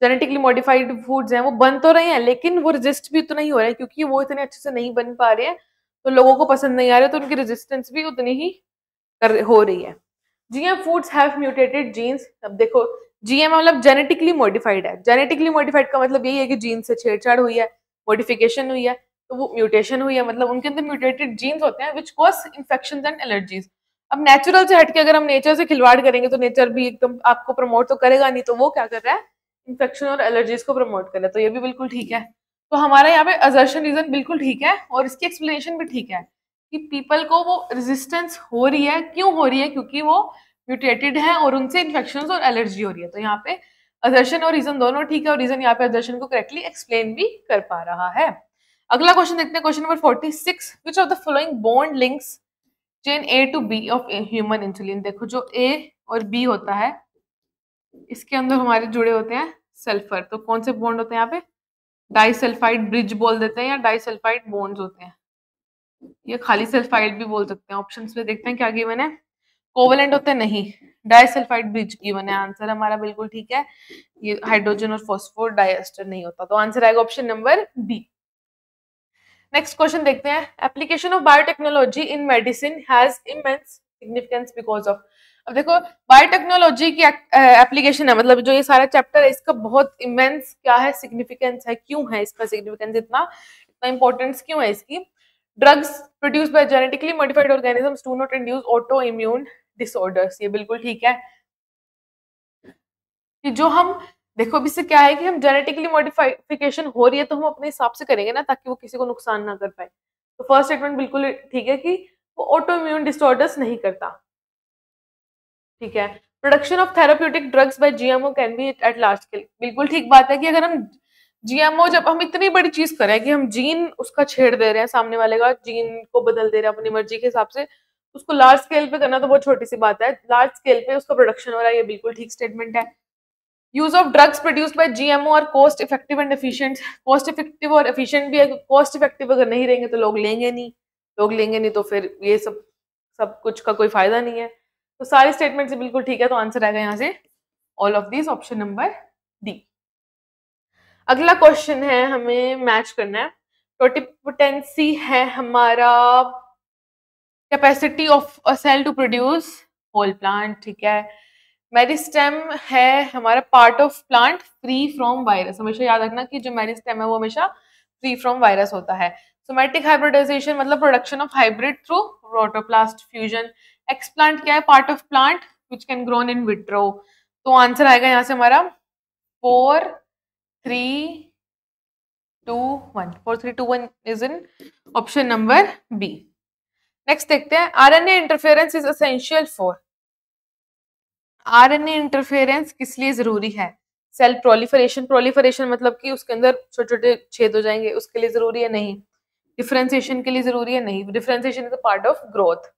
जेनेटिकली मॉडिफाइड फूड्स हैं, वो बन तो रहे हैं लेकिन वो रेजिस्ट भी उतना ही हो रहे हैं, क्योंकि वो इतने अच्छे से नहीं बन पा रहे हैं तो लोगों को पसंद नहीं आ रहे, तो उनकी रेजिस्टेंस भी उतनी ही हो रही है। GM foods have mutated genes. अब देखो जीएम मतलब जेनेटिकली मॉडिफाइड है। जेनेटिकली मॉडिफाइड का मतलब यही है कि जीन से छेड़छाड़ हुई है, मॉडिफिकेशन हुई है, तो वो म्यूटेशन हुई है, मतलब उनके अंदर म्यूटेटेड जीन्स होते हैं which cause infections and allergies. अब नेचुरल से हटके अगर हम नेचर से खिलवाड़ करेंगे तो नेचर भी एकदम आपको प्रमोट तो करेगा नहीं, तो वो क्या कर रहा है, इन्फेक्शन और एलर्जीज को प्रमोट कर रहा है। तो ये भी बिल्कुल ठीक है। तो हमारा यहाँ पे असर्शन रीजन बिल्कुल ठीक है और इसकी एक्सप्लेनेशन भी ठीक है कि पीपल को वो रेजिस्टेंस हो रही है। क्यों हो रही है? क्योंकि वो म्यूटेटेड है और उनसे इन्फेक्शन और एलर्जी हो रही है। तो यहाँ पे असर्शन और रीजन दोनों ठीक है, और रीजन यहाँ पे असर्शन को करेक्टली एक्सप्लेन भी कर पा रहा है। अगला क्वेश्चन देखते हैं, question number 46। Which of the following bond links chain A to B of human insulin. देखो जो ए और बी होता है इसके अंदर हमारे जुड़े होते हैं सल्फर। तो कौन से बॉन्ड होते हैं यहाँ पे? डाइसल्फाइड ब्रिज बोल देते हैं या डाइसल्फाइड बॉन्ड्स होते हैं, ये खाली सल्फाइड भी बोल सकते हैं। ऑप्शंस में देखते हैं क्या गिवन है। कोवेलेंट होते हैं, नहीं, डाइसल्फाइड ब्रिज गिवन है। आंसर हमारा बिल्कुल ठीक है, ये हाइड्रोजन और फॉस्फोर डाइएस्टर नहीं होता। तो आंसर आएगा option number B. Next question देखते हैं। Application of biotechnology in medicine has immense significance because of. अब देखो बायोटेक्नोलॉजी की एप्लीकेशन है, मतलब जो ये सारा चैप्टर है इसका बहुत इमेंस क्या है, सिग्निफिकेंस है। क्यों है इसका सिग्निफिकेंस इतना इतना इंपॉर्टेंस क्यों है इसकी? Drugs produced bye genetically modified organisms do not induce auto immune disorders. ये बिल्कुल ठीक है कि जो हम देखो अभी से क्या है कि हम जेनेटिकली मॉडिफिकेशन हो रही है तो हम अपने हिसाब से करेंगे ना, ताकि वो किसी को नुकसान ना कर पाए। तो फर्स्ट स्टेटमेंट बिल्कुल ठीक है कि वो ऑटो इम्यून डिसऑर्डर्स नहीं करता। ठीक है। Production of therapeutic drugs bye GMO can be at large scale. बिल्कुल ठीक बात है कि अगर हम जीएमओ, जब हम इतनी बड़ी चीज करें कि हम जीन उसका छेड़ दे रहे हैं, सामने वाले का जीन को बदल दे रहे हैं अपनी मर्जी के हिसाब से, उसको लार्ज स्केल पे करना तो बहुत छोटी सी बात है। लार्ज स्केल पे उसका प्रोडक्शन हो रहा है, ये बिल्कुल ठीक स्टेटमेंट है। Use of drugs produced by GMO are cost effective and efficient. Cost effective और एफिशिएंट भी है। कॉस्ट इफेक्टिव अगर नहीं रहेंगे तो लोग लेंगे नहीं, लोग लेंगे नहीं तो फिर ये सब सब कुछ का कोई फायदा नहीं है। तो सारी स्टेटमेंट से बिल्कुल ठीक है। तो आंसर आएगा यहाँ से all of this, option number D. अगला क्वेश्चन है, हमें मैच करना है। टोटिपोटेंसी है हमारा capacity of a cell to produce whole plant. ठीक है। मेरिस्टेम है हमारा part of plant free from virus. हमेशा याद रखना कि जो मेरिस्टेम है वो हमेशा फ्री फ्रॉम वायरस होता है। सोमैटिक हाइब्रिडाइजेशन मतलब production of hybrid through protoplast fusion. Explant क्या है? Part of plant which can grown in vitro. तो आंसर आएगा यहाँ से हमारा 4 3 2 1। 4 3 2 1 is in option number B. Next देखते हैं। RNA interference is essential for. RNA interference किस लिए जरूरी है? सेल प्रोलिफरेशन, प्रोलिफरेशन मतलब कि उसके अंदर छोटे छोटे छेद हो जाएंगे, उसके लिए जरूरी है? नहीं। डिफरेंशिएशन के लिए जरूरी है? नहीं। Differentiation is a part of growth.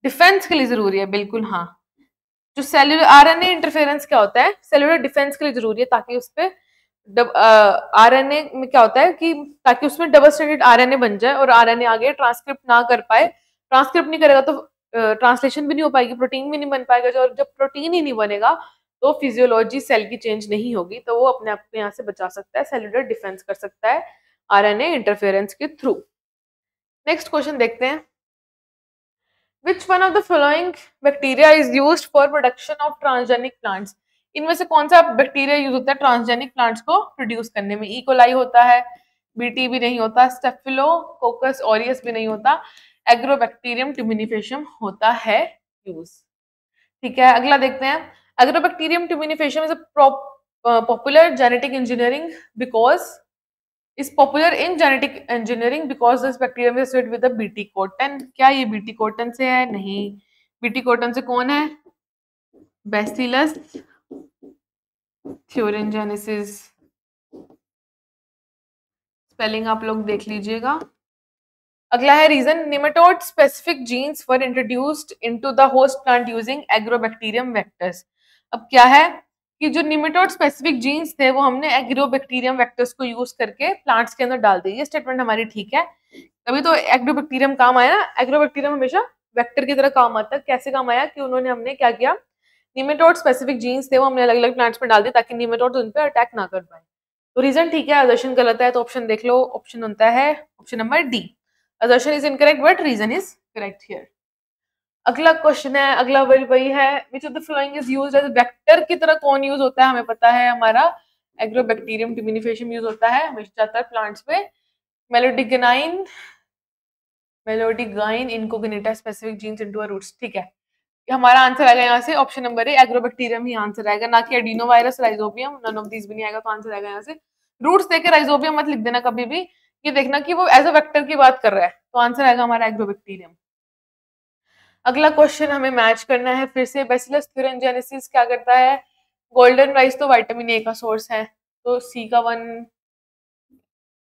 Defence के लिए जरूरी है? बिल्कुल हाँ। जो सेलुलर आरएनए इंटरफेरेंस क्या होता है? सेलुलर डिफेंस के लिए जरूरी है, ताकि उस पे आरएनए में क्या होता है कि ताकि उसमें डबल स्ट्रैंडेड आरएनए बन जाए और आरएनए आगे ट्रांसक्रिप्ट ना कर पाए। ट्रांसक्रिप्ट नहीं करेगा तो ट्रांसलेशन भी नहीं हो पाएगी, प्रोटीन भी नहीं बन पाएगा। और जब प्रोटीन ही नहीं बनेगा तो फिजियोलॉजी सेल की चेंज नहीं होगी, तो वो अपने आप को यहाँ से बचा सकता है, सेलुलर डिफेंस कर सकता है आरएनए इंटरफेरेंस के थ्रू। नेक्स्ट क्वेश्चन देखते हैं। Which one of the following bacteria is used for production of transgenic plants? इनमें से कौन सा बैक्टीरिया यूज होता है ट्रांसजेनिक प्लांट्स को प्रोड्यूस करने में? इकोलाई होता है, बीटी भी नहीं होता, स्टेफिलोकोकस ऑरियस भी नहीं होता, एग्रोबैक्टीरियम ट्यूमिनिफेशियम होता है यूज। ठीक है, अगला देखते हैं। Agrobacterium tumefaciens is a popular genetic engineering because is popular in genetic engineering because this bacterium is associated with the bt cotton। क्या ये bt cotton से है? नहीं। bt cotton से कौन है? Bacillus thuringiensis। स्पेलिंग आप लोग देख लीजिएगा। अगला है reason, nematode specific genes were introduced into the host plant using agrobacterium vectors. अब क्या है कि जो निमेटोड स्पेसिफिक जीन्स थे वो हमने एग्रोबैक्टीरियम वेक्टर्स को यूज करके प्लांट्स के अंदर डाल दी। ये स्टेटमेंट हमारी ठीक है। तभी तो एग्रोबैक्टीरियम काम आया ना, एग्रोबैक्टीरियम हमेशा वेक्टर की तरह काम आता है। कैसे काम आया कि उन्होंने हमने क्या किया, निमेटोड स्पेसिफिक जीन्स थे वो हमने अलग अलग प्लांट्स में डाल दिए ताकि निमेटोड उन पर अटैक ना कर पाए। तो रीजन ठीक है, असर्शन गलत है, तो ऑप्शन देख लो, ऑप्शन होता है option number D. Assertion is incorrect but reason is correct here. अगला क्वेश्चन है, अगला वही है, which of the following is used as vector की तरह कौन यूज होता है? हमें पता है हमारा एग्रोबैक्टीरियम ट्यूमिनिफेशियम यूज होता है हमेशा ज्यादातर प्लांट्स पे। Meloidogyne incognita specific genes into roots. ठीक है, हमारा आंसर आएगा यहाँ से ऑप्शन नंबर ए, एग्रोबैक्टीरियम ही आंसर आएगा, ना कि adenovirus, rhizobium, none of these भी नहीं आएगा। तो आंसर आएगा यहाँ से रूट्स देके राइजोबियम मत लिख देना कभी भी, ये देखना कि वो एज अ वेक्टर की बात कर रहा है। तो आंसर आएगा हमारा एग्रोबैक्टीरियम। अगला क्वेश्चन हमें मैच करना है फिर से। बैसिलस थ्यूरिंजियनेसिस क्या करता है? गोल्डन राइस तो विटामिन ए का सोर्स है, तो सी का 1,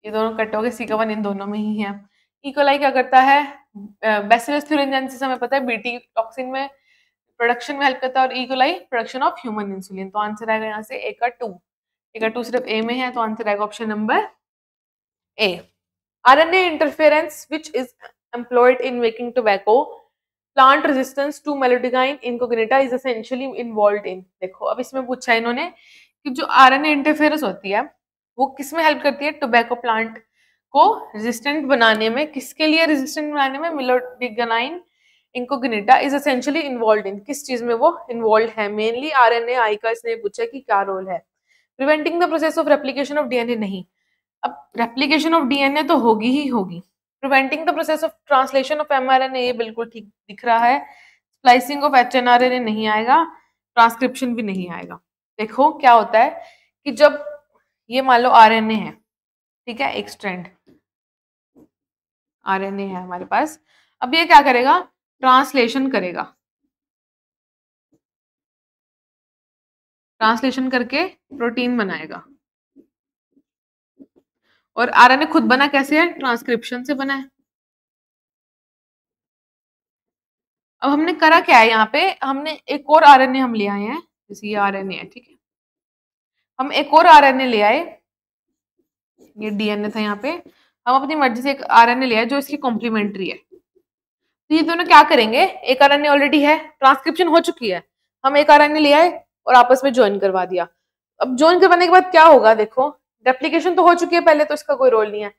ये दोनों कट हो गए, सी का 1 इन दोनों में ही है। इकोलाई क्या करता है? बैसिलस थ्यूरिंजियनेसिस हमें पता है बीटी टॉक्सिन में प्रोडक्शन में हेल्प करता है, और E coli production of human insulin. तो आंसर आएगा यहाँ से ए का 2। ए का 2 सिर्फ ए में है, तो आंसर आएगा option number A. RNA interference which is employed in making tobacco plant resistance to Meloidogyne incognita is essentially involved in. देखो अब इसमें पूछा है इन्होंने कि जो आरएनए इंटरफेरेंस होती है वो किस में हेल्प करती है? टोबैको प्लांट को रेजिस्टेंट बनाने में। किसके लिए रेजिस्टेंट बनाने में? मेलोडिगाइन इनकोग्निटा इज एसेंशियली इन्वॉल्व्ड इन। किस चीज में वो इन्वॉल्व है? मेनली आरएनए आई का इसने पूछा कि क्या रोल है। Preventing the process of replication of DNA, नहीं। अब रेप्लिकेशन ऑफ डीएनए तो होगी ही होगी। Preventing the process of translation of mRNA, ये बिल्कुल ठीक दिख रहा है। स्प्लाइसिंग ऑफ एचएनआरएनए नहीं आएगा, ट्रांसक्रिप्शन भी नहीं आएगा। देखो क्या होता है कि जब ये मान लो आरएनए है, ठीक है, एक स्ट्रैंड आरएनए है हमारे पास, अब ये क्या करेगा? ट्रांसलेशन करेगा, ट्रांसलेशन करके प्रोटीन बनाएगा। और आरएनए खुद बना कैसे है? ट्रांसक्रिप्शन से बना है। अब हमने करा क्या है यहाँ पे, हमने एक और आरएनए हम ले आए हैं, जैसे ये आरएनए है, ठीक है, हम एक और आरएनए ले आए, ये डीएनए था यहाँ पे, हम अपनी मर्जी से एक आरएनए ले आए जो इसकी कॉम्प्लीमेंट्री है। तो ये दोनों क्या करेंगे? एक आरएनए ऑलरेडी है, ट्रांसक्रिप्शन हो चुकी है, हम एक आरएनए ले आए और आपस में ज्वाइन करवा दिया। अब ज्वाइन करवाने के बाद क्या होगा? देखो रेप्लिकेशन तो हो चुकी है पहले, तो इसका कोई रोल नहीं है।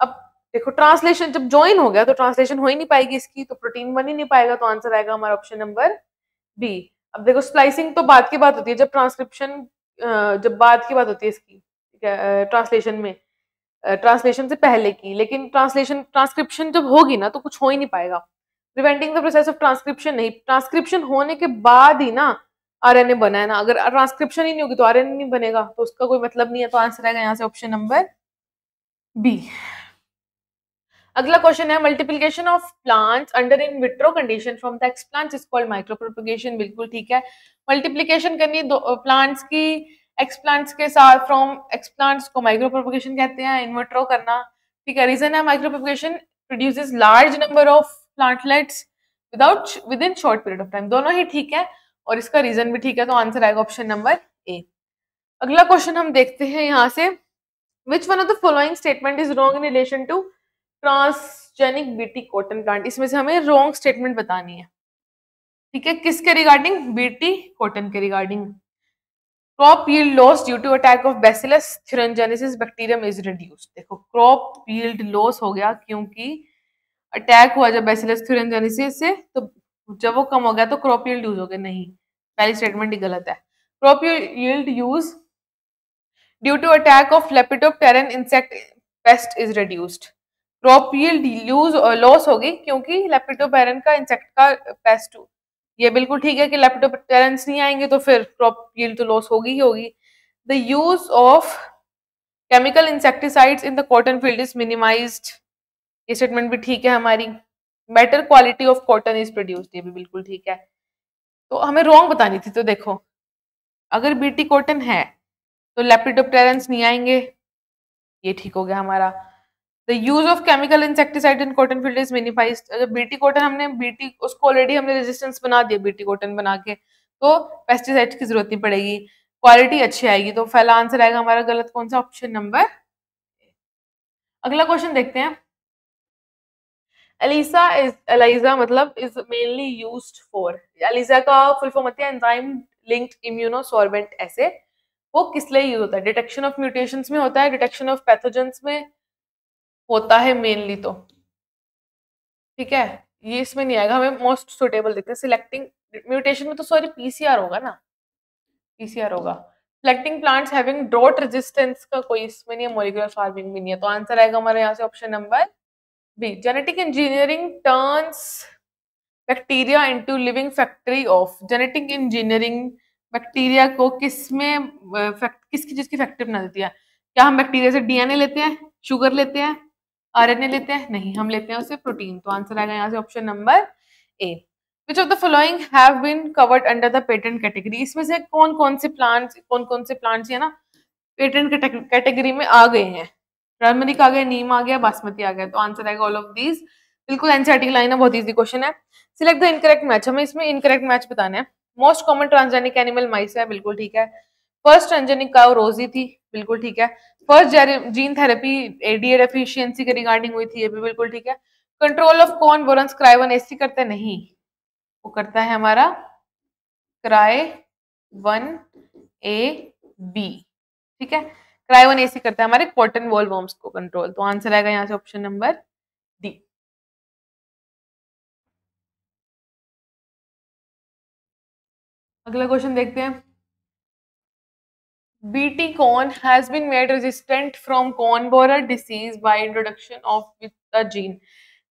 अब देखो ट्रांसलेशन जब ज्वाइन हो गया तो ट्रांसलेशन हो ही नहीं पाएगी इसकी, तो प्रोटीन बन ही नहीं पाएगा। तो आंसर आएगा हमारा ऑप्शन नंबर बी। अब देखो स्प्लाइसिंग तो बाद की बात होती है, जब ट्रांसक्रिप्शन जब बाद की बात होती है इसकी, ठीक है, ट्रांसलेशन में, ट्रांसलेशन से पहले की। लेकिन ट्रांसक्रिप्शन जब होगी ना तो कुछ हो ही नहीं पाएगा। Preventing the process of transcription नहीं, ट्रांसक्रिप्शन होने के बाद ही ना आरएनए बना है ना, अगर ट्रांसक्रिप्शन ही नहीं होगी तो आरएनए नहीं बनेगा, तो उसका कोई मतलब नहीं है। तो आंसर आएगा यहाँ से ऑप्शन नंबर बी। अगला क्वेश्चन है multiplication of plants under in vitro condition from the explants is called micro propagation. बिल्कुल ठीक है, मल्टीप्लिकेशन करनी प्लांट्स की एक्सप्लांट्स के साथ फ्रॉम एक्सप्लांट्स को माइक्रो प्रोपगेशन कहते हैं, इन विट्रो करना। ठीक है, रीजन है micro propagation produces large number of plantlets with in short period of time. दोनों ही ठीक है और इसका रीजन भी ठीक है, तो आंसर आएगा ऑप्शन नंबर ए। अगला क्वेश्चन हम देखते हैं यहाँ से, which one of the following statement is wrong in relation to transgenic BT cotton plant. इसमें से हमें रॉन्ग स्टेटमेंट बतानी है। ठीक है, किसके रिगार्डिंग? बीटी कॉटन के regarding. Crop yield loss due to attack of Bacillus thuringiensis bacterium is reduced. देखो क्रॉप यील्ड लॉस हो गया क्योंकि अटैक हुआ जब बैसिलस थ्यूरेंजेनेसिस से, तो जब वो कम हो गया तो क्रॉप यील्ड यूज हो गया। नहीं, पहली स्टेटमेंट ही गलत है। Crop yield use due to attack of lepidopteran insect pest is reduced. Crop yield use loss होगी क्योंकि लेपिडोप्टेरन का इंसेक्ट का पेस्ट। ये बिल्कुल ठीक है कि लेपिडोप्टेरन्स नहीं आएंगे तो फिर क्रॉप यील्ड तो लॉस होगी ही होगी। The use of chemical insecticides in the cotton field is minimised. ये स्टेटमेंट भी ठीक है हमारी। Better quality of cotton is produced, ये भी बिल्कुल ठीक है। तो हमें रॉन्ग बतानी थी। तो देखो अगर बीटी कॉटन है तो लेपिडोप्टेरन्स नहीं आएंगे, ये ठीक हो गया हमारा। The use of chemical insecticide in cotton field is minimised. अगर बीटी कॉटन हमने बीटी उसको ऑलरेडी हमने रेजिस्टेंस बना दिया बीटी कॉटन बना के, तो पेस्टिसाइड की जरूरत नहीं पड़ेगी, क्वालिटी अच्छी आएगी। तो पहला आंसर आएगा हमारा गलत, कौन सा? Option number. अगला क्वेश्चन देखते हैं। एलिसा मतलब is mainly used for. ELISA का फुल फॉर्म होता है एंजाइम लिंक्ड इम्यूनोसॉर्बेंट एसे। वो किस लिए यूज होता है? डिटेक्शन ऑफ म्यूटेशंस में होता है, डिटेक्शन ऑफ पैथोजेंस में होता है मेनली। तो ठीक है, ये इसमें नहीं आएगा, हमें मोस्ट सुटेबल देखते हैं। सिलेक्टिंग म्यूटेशन में तो सॉरी पीसीआर होगा ना, पीसीआर होगा। Selecting plants having drought resistance का कोई इसमें नहीं है, मॉलिक्यूलर फार्मिंग भी नहीं है। तो आंसर आएगा हमारे यहाँ से option number B. Genetic engineering turns bacteria into living factory of. Genetic engineering bacteria को किसमें किसकी चीज की फैक्ट्री बना देती है? क्या हम बैक्टीरिया से डीएनए लेते हैं, शुगर लेते हैं, आरएनए लेते हैं? नहीं, हम लेते हैं उससे प्रोटीन। तो आंसर आएगा यहाँ से option number A. Which of the following have been covered under the patent category. इसमें से कौन कौन से प्लांट्स है ना पेटेंट कैटेगरी में आ गए हैं? टर्मरिक आ गया, नीम आ गया, बासमती आ गया। तो आंसर आएगा ऑल ऑफ दीज। बिल्कुल एनसीईआरटी की लाइन है, बहुत इजी क्वेश्चन है। Select the incorrect match. हमें इसमें इनकरेक्ट मैच बताना है। मोस्ट कॉमन ट्रांसजेनिक एनिमल माइस है, बिल्कुल ठीक है। फर्स्ट ट्रांसजेनिक काउ रोजी थी, बिल्कुल ठीक है। First gene therapy ADA deficiency के रिगार्डिंग हुई थी, ये भी बिल्कुल ठीक है। कंट्रोल ऑफ कौन बोरॉन्स क्राई 1 एसी करता है? नहीं, वो करता है हमारा क्राई 1 ए बी। ठीक है, क्राई 1 एसी करता है हमारे कॉटन वॉलवर्म्स को कंट्रोल। तो आंसर आएगा यहाँ से ऑप्शन नंबर डी। अगला क्वेश्चन देखते हैं। BT corn has been made resistant from corn borer disease by introduction of with the gene.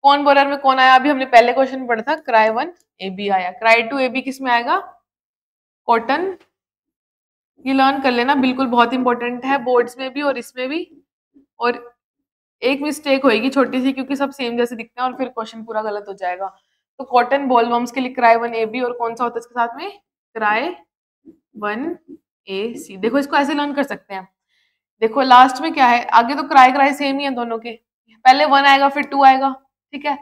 Corn borer में कौन आया? अभी हमने पहले क्वेश्चन पढ़ा था, क्राई 1 ए बी आया। क्राई 2 ए बी किस में आएगा? कॉटन। ये लर्न कर लेना, बिल्कुल बहुत इंपॉर्टेंट है बोर्ड्स में भी और इसमें भी। और एक मिस्टेक होगी छोटी सी, क्योंकि सब सेम जैसे दिखते हैं और फिर क्वेश्चन पूरा गलत हो जाएगा। तो कॉटन बॉलवर्म्स के लिए क्राई 1 ए बी, और कौन सा होता है इसके साथ में? क्राई 1 ए सी। देखो इसको ऐसे लर्न कर सकते हैं। देखो लास्ट में क्या है, आगे तो क्राई क्राई सेम ही है दोनों के, पहले 1 आएगा फिर 2 आएगा। ठीक है,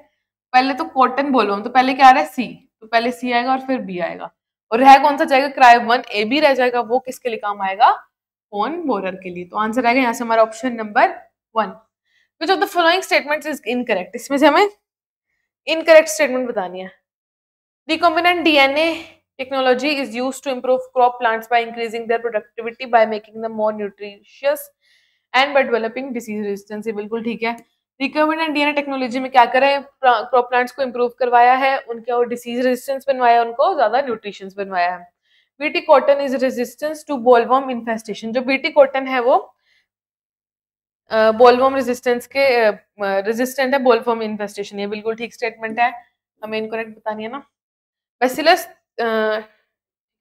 पहले तो कॉटन बॉलवर्म, तो पहले क्या आ रहा है? सी, तो पहले सी आएगा और फिर बी आएगा। और रह कौन सा जाएगा? क्राई 1 ए बी रह जाएगा, वो किसके लिए काम आएगा? कॉर्न बोरर के लिए। तो आंसर आएगा यहाँ से हमारा option number 1। Which of the following statements is incorrect? इसमें से हमें इनकरेक्ट स्टेटमेंट बतानी है। Recombinant DNA technology is used to improve crop plants by increasing their productivity by making them more nutritious and by developing disease resistance। ये बिल्कुल ठीक है। Recombinant DNA technology में क्या करें? क्रॉप प्लांट्स को इम्प्रूव करवाया है, उनके और डिसीज रेजिस्टेंस बनवाया, उनको ज्यादा न्यूट्रिशंस बनवाया है। BT cotton is resistance to bollworm infestation. जो बीटी कॉटन है वो बोलवर्म रेजिस्टेंस के रेजिस्टेंट है बोलवर्म इन्फेस्टेशन। ये बिल्कुल ठीक स्टेटमेंट है, हमें इनकरेक्ट बतानी है ना। बैसिलस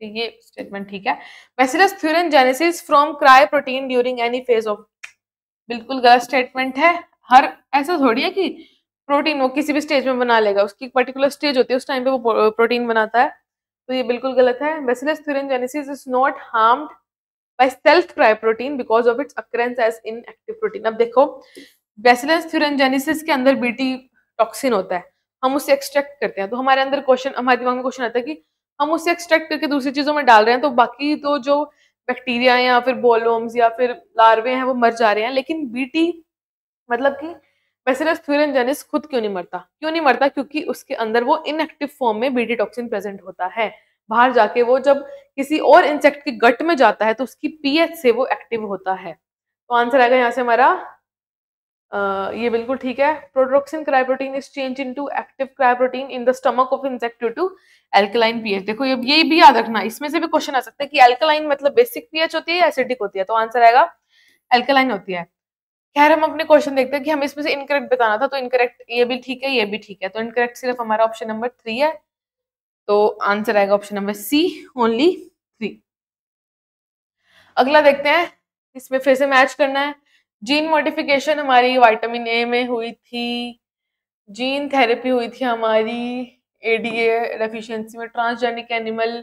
ये स्टेटमेंट ठीक है। Bacillus thuringiensis from cry protein during any phase of. बिल्कुल गलत स्टेटमेंट है। हर ऐसा थोड़ी है कि प्रोटीन वो किसी भी स्टेज में बना लेगा, उसकी पर्टिकुलर स्टेज होती है, उस टाइम पे वो प्रोटीन बनाता है, तो ये बिल्कुल गलत है। Bacillus thuringiensis is not harmed by self cryoprotein because of its occurrence as inactive protein. अब देखो बेसिलस thuringiensis के अंदर बीटी टॉक्सिन होता है, हम उसे एक्सट्रैक्ट करते हैं, तो हमारे अंदर क्वेश्चन, हमारे दिमाग में क्वेश्चन आता है कि हम उसे एक्सट्रैक्ट करके दूसरी चीजों में डाल रहे हैं, तो बाकी तो जो बैक्टीरिया या फिर बोलोम्स या फिर लार्वे हैं वो मर जा रहे हैं, लेकिन बीटी मतलब कि बेसिलस thuringiensis खुद क्यों नहीं मरता? क्यों नहीं मरता? क्योंकि उसके अंदर वो इनएक्टिव फॉर्म में बीटी टॉक्सिन प्रेजेंट होता है। बाहर जाके वो जब किसी और इंसेक्ट की गट में जाता है तो उसकी पीएच से वो एक्टिव होता है। तो आंसर आएगा यहाँ से हमारा ये बिल्कुल ठीक है। Protoxin cryoprotein is change into active cryoprotein in the stomach of insect due to alkaline pH. देखो ये भी याद रखना, इसमें से भी क्वेश्चन आ सकता है कि एल्कलाइन मतलब बेसिक पीएच होती है या एसिडिक होती है, तो आंसर आएगा एल्कलाइन होती है। खैर हम अपने क्वेश्चन देखते हैं कि हमें इसमें से इनकरेक्ट बताना था, तो इनकरेक्ट ये भी ठीक है, ये भी ठीक है, तो इनकरेक्ट सिर्फ हमारा ऑप्शन नंबर 3 है, तो आंसर आएगा ऑप्शन नंबर सी, ओनली 3। अगला देखते हैं, इसमें फिर से मैच करना है। जीन मॉडिफिकेशन हमारी विटामिन ए में हुई थी, जीन थेरेपी हुई थी हमारी एडीए डेफिशिएंसी में, ट्रांसजेनिक एनिमल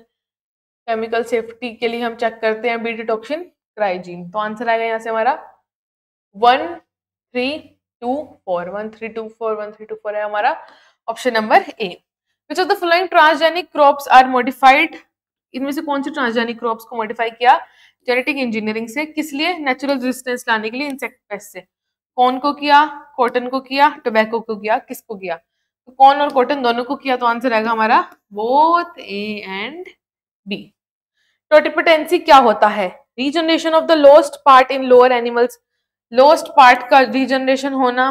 केमिकल सेफ्टी के लिए हम चेक करते हैं बीटा टॉक्सिन क्राइजीन, तो आंसर आएगा यहाँ से हमारा 1 3 2 4 1 3 2 4 1 3 2 4 है हमारा option number A. Which of the following transgenic crops are modified, इनमें से कौन सी ट्रांसजेनिक क्रॉप्स को मॉडिफाई किया जेनेटिक इंजीनियरिंग से? किस लिए? नेचुरल रेजिस्टेंस लाने के लिए इंसेक्ट पेस्ट से। कॉर्न को किया, कॉटन को किया, टोबैको को किया, किसको किया? तो कॉर्न और कॉटन दोनों को किया, तो आंसर आएगा हमारा both A and B. Totipotency क्या होता है? Regeneration of the lost part in lower animals, lost part का रीजनरेशन होना,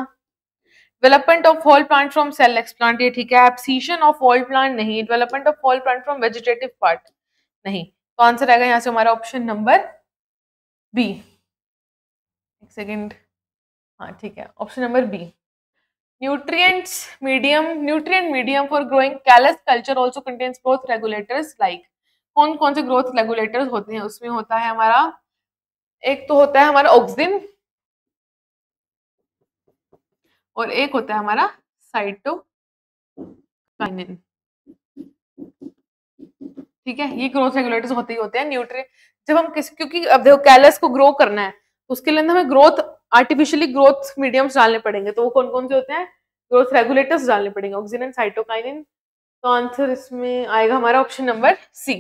development of whole plant from cell explant, ये ठीक है। एब्सीशन ऑफ होल प्लांट नहीं, development of whole plant from vegetative part नहीं, तो आंसर आएगा यहाँ से हमारा ऑप्शन नंबर बी। एक सेकेंड, हाँ ठीक है, option number B. Nutrient medium for growing callus culture also contains growth regulators like, कौन कौन से ग्रोथ रेगुलेटर्स होते हैं? उसमें होता है हमारा, एक तो होता है हमारा ऑक्सिन और एक होता है हमारा साइटोकाइनिन, ठीक है। ये ग्रोथ रेगुलेटर्स होते ही होते हैं न्यूट्रिएंट, जब हम क्योंकि अब देखो कैलस को ग्रो करना है तो उसके लिए हमें ग्रोथ आर्टिफिशियली ग्रोथ मीडियम्स डालने पड़ेंगे, तो वो कौन कौन से होते हैं? ग्रोथ रेगुलेटर्स डालने पड़ेंगे, ऑक्सिन एंड साइटोकाइनिन, तो आंसर इसमें आएगा हमारा ऑप्शन नंबर सी,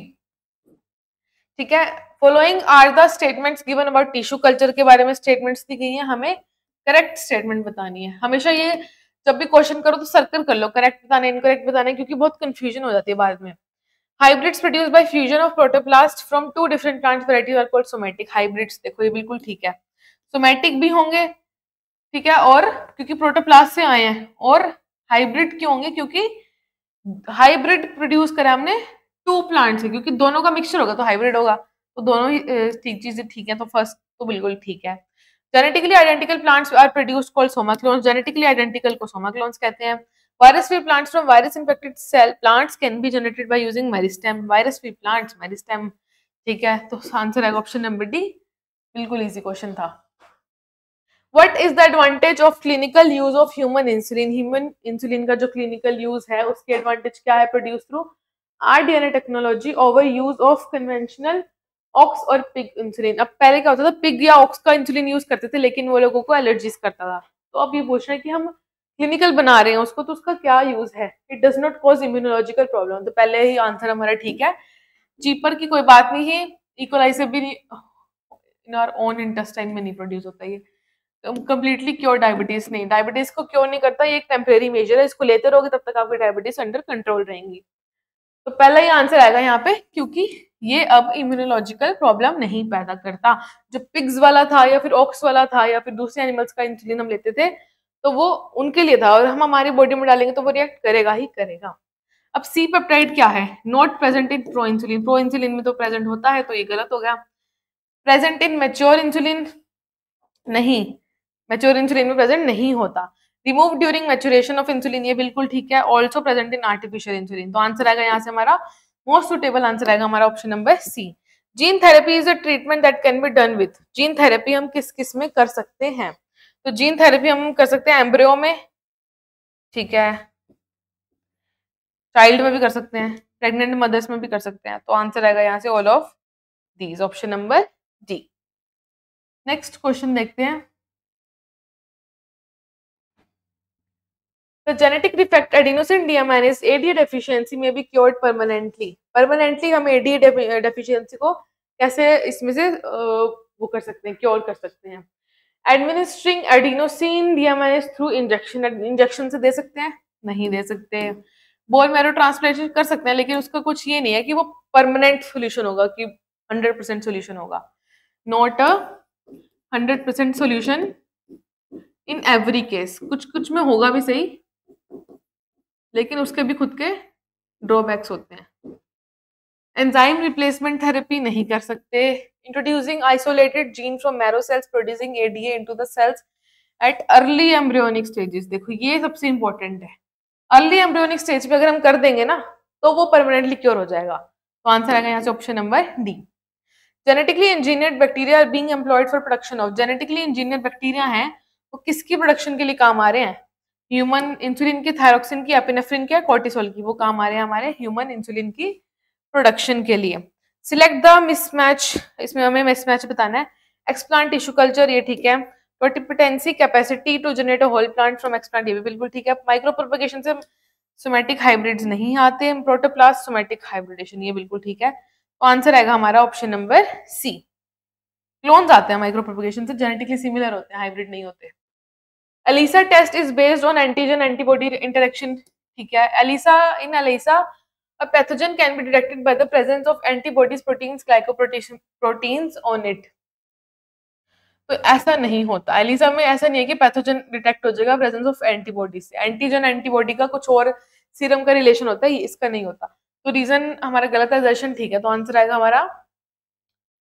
ठीक है। Following are the statements given about tissue culture, के बारे में स्टेटमेंट्स दी गई हैं, हमें करेक्ट स्टेटमेंट बतानी है। हमेशा ये जब भी क्वेश्चन करो तो सर्कल कर लो, करेक्ट बताना है इनकरेक्ट बताना है, क्योंकि बहुत कंफ्यूजन हो जाती है बाद में। Hybrids produced by fusion of protoplast from 2 different plant varieties are called somatic. Hybrids देखो ये बिल्कुल ठीक है, सोमैटिक भी होंगे, ठीक है, और क्योंकि प्रोटोप्लास्ट से आए हैं, और हाइब्रिड क्यों होंगे? क्योंकि हाइब्रिड प्रोड्यूस करा हमने 2 प्लांट से, क्योंकि दोनों का मिक्सचर होगा तो हाइब्रिड होगा, तो दोनों ही ठीक चीजें ठीक है, तो फर्स्ट तो बिल्कुल ठीक है। Genetically identical plants are produced called soma clones, genetically identical को सोमा क्लोन्स कहते हैं। Virus free plants from virus infected cell plants can be generated by using meristem, virus free plants meristem, ठीक है, तो आंसर आएगा option number D, बिल्कुल easy question था। What is the advantage of clinical use of human insulin? Human insulin का जो clinical use है उसकी advantage क्या है? Produce through rDNA technology over use of conventional ox और pig insulin। अब पहले क्या होता था, पिग या ऑक्स का इंसुलिन यूज करते थे, लेकिन वो लोगों को एलर्जीज करता था, तो अब ये पूछ रहे हैं कि हम क्लिनिकल बना रहे हैं उसको, तो उसका क्या यूज है? It does not cause immunological problem, तो पहले ही आंसर हमारा ठीक है। चीपर की कोई बात नहीं है, इकोलाई से भी इन आवर ओन इंटेस्टाइन में नहीं प्रोड्यूस होता ये, कंप्लीटली क्योर डायबिटीज नहीं, डायबिटीज को क्योर नहीं करता, ये एक टेम्परेरी मेजर है, इसको लेते रहोगे तब तक आपकी डायबिटीज अंडर कंट्रोल रहेंगी, तो पहला ही आंसर आएगा यहाँ पे, क्योंकि ये अब इम्यूनोलॉजिकल प्रॉब्लम नहीं पैदा करता। जो पिग्स वाला था या फिर ऑक्स वाला था या फिर दूसरे एनिमल्स का इंसुलिन हम लेते थे तो वो उनके लिए था, और हम हमारी बॉडी में डालेंगे तो वो रिएक्ट करेगा ही करेगा। अब सी पेप्टाइड क्या है? Not present in pro insulin, pro insulin में तो प्रेजेंट होता है, तो ये गलत हो गया। प्रेजेंट इन मैच्योर इंसुलिन नहीं, मैच्योर इंसुलिन में प्रेजेंट नहीं होता। Remove during maturation of insulin, ये बिल्कुल ठीक है। Also present in artificial insulin, तो आंसर आएगा यहाँ से हमारा मोस्ट सुटेबल आंसर आएगा हमारा option number C. Gene therapy is a treatment that can be done with, gene therapy हम किस किस में कर सकते हैं? तो जीन थेरेपी हम कर सकते हैं एम्ब्रियो में, ठीक है, चाइल्ड में भी कर सकते हैं, प्रेग्नेंट मदर्स में भी कर सकते हैं, तो आंसर आएगा यहाँ से all of these, option number D. Next question देखते हैं। The genetic defect adenosine deaminase ADA deficiency may be cured permanently. Permanently हम ADA deficiency को कैसे इसमें से वो कर सकते हैं, क्योर कर सकते हैं? Administering adenosine deaminase through injection, injection से दे सकते हैं? नहीं दे सकते। बोन मैरो ट्रांसप्लांटेशन कर सकते हैं, लेकिन उसका कुछ ये नहीं है कि वो परमानेंट सोल्यूशन होगा, कि 100% सोल्यूशन होगा। Not a 100% solution in every case, कुछ कुछ में होगा भी सही, लेकिन उसके भी खुद के ड्रॉबैक्स होते हैं। एंजाइम रिप्लेसमेंट थेरेपी नहीं कर सकते। Introducing isolated gene from marrow cells producing ADA into the cells at early embryonic stages. देखो ये सबसे इंपॉर्टेंट है, अर्ली एम्ब्रियोनिक स्टेज पे अगर हम कर देंगे ना तो वो परमानेंटली क्योर हो जाएगा। तो आंसर आएगा यहाँ से option number D. Genetically engineered bacteria are being employed for production of, genetically engineered bacteria हैं वो किसकी प्रोडक्शन के लिए काम आ रहे हैं? ह्यूमन इंसुलिन की, थायरोक्सिन की, एपिनेफ्रिन की, कोर्टिसोल की, वो काम आ रहे हैं हमारे ह्यूमन इंसुलिन की प्रोडक्शन के लिए। सिलेक्ट द मिसमैच, इसमें हमें मिसमैच बताना है। एक्सप्लांट टिश्यू कल्चर, ये ठीक है। Totipotency capacity to generate a whole plant from explant, ये भी बिल्कुल ठीक है। माइक्रो प्रोपगेशन से सोमैटिक हाइब्रिड्स नहीं आते। प्रोटोप्लास्ट सोमैटिक हाइब्रिडेशन, ये बिल्कुल ठीक है। तो आंसर आएगा हमारा ऑप्शन नंबर सी। क्लोन्स आते हैं माइक्रो प्रोपगेशन से, जेनेटिकली सिमिलर होते हैं, हाइब्रिड नहीं होते। ELISA test is based on antigen antibody interaction, ठीक है। in ELISA a pathogen can be detected by the presence of antibodies, proteins, glycoproteins on it। तो ऐसा नहीं होता, ELISA में ऐसा नहीं है कि पैथोजन डिटेक्ट हो जाएगा प्रेजेंस ऑफ एंटीबॉडी से। एंटीजन एंटीबॉडी का कुछ और सीरम का रिलेशन होता है, इसका नहीं होता। तो रीजन हमारा गलत है, असर्शन ठीक है। तो आंसर आएगा हमारा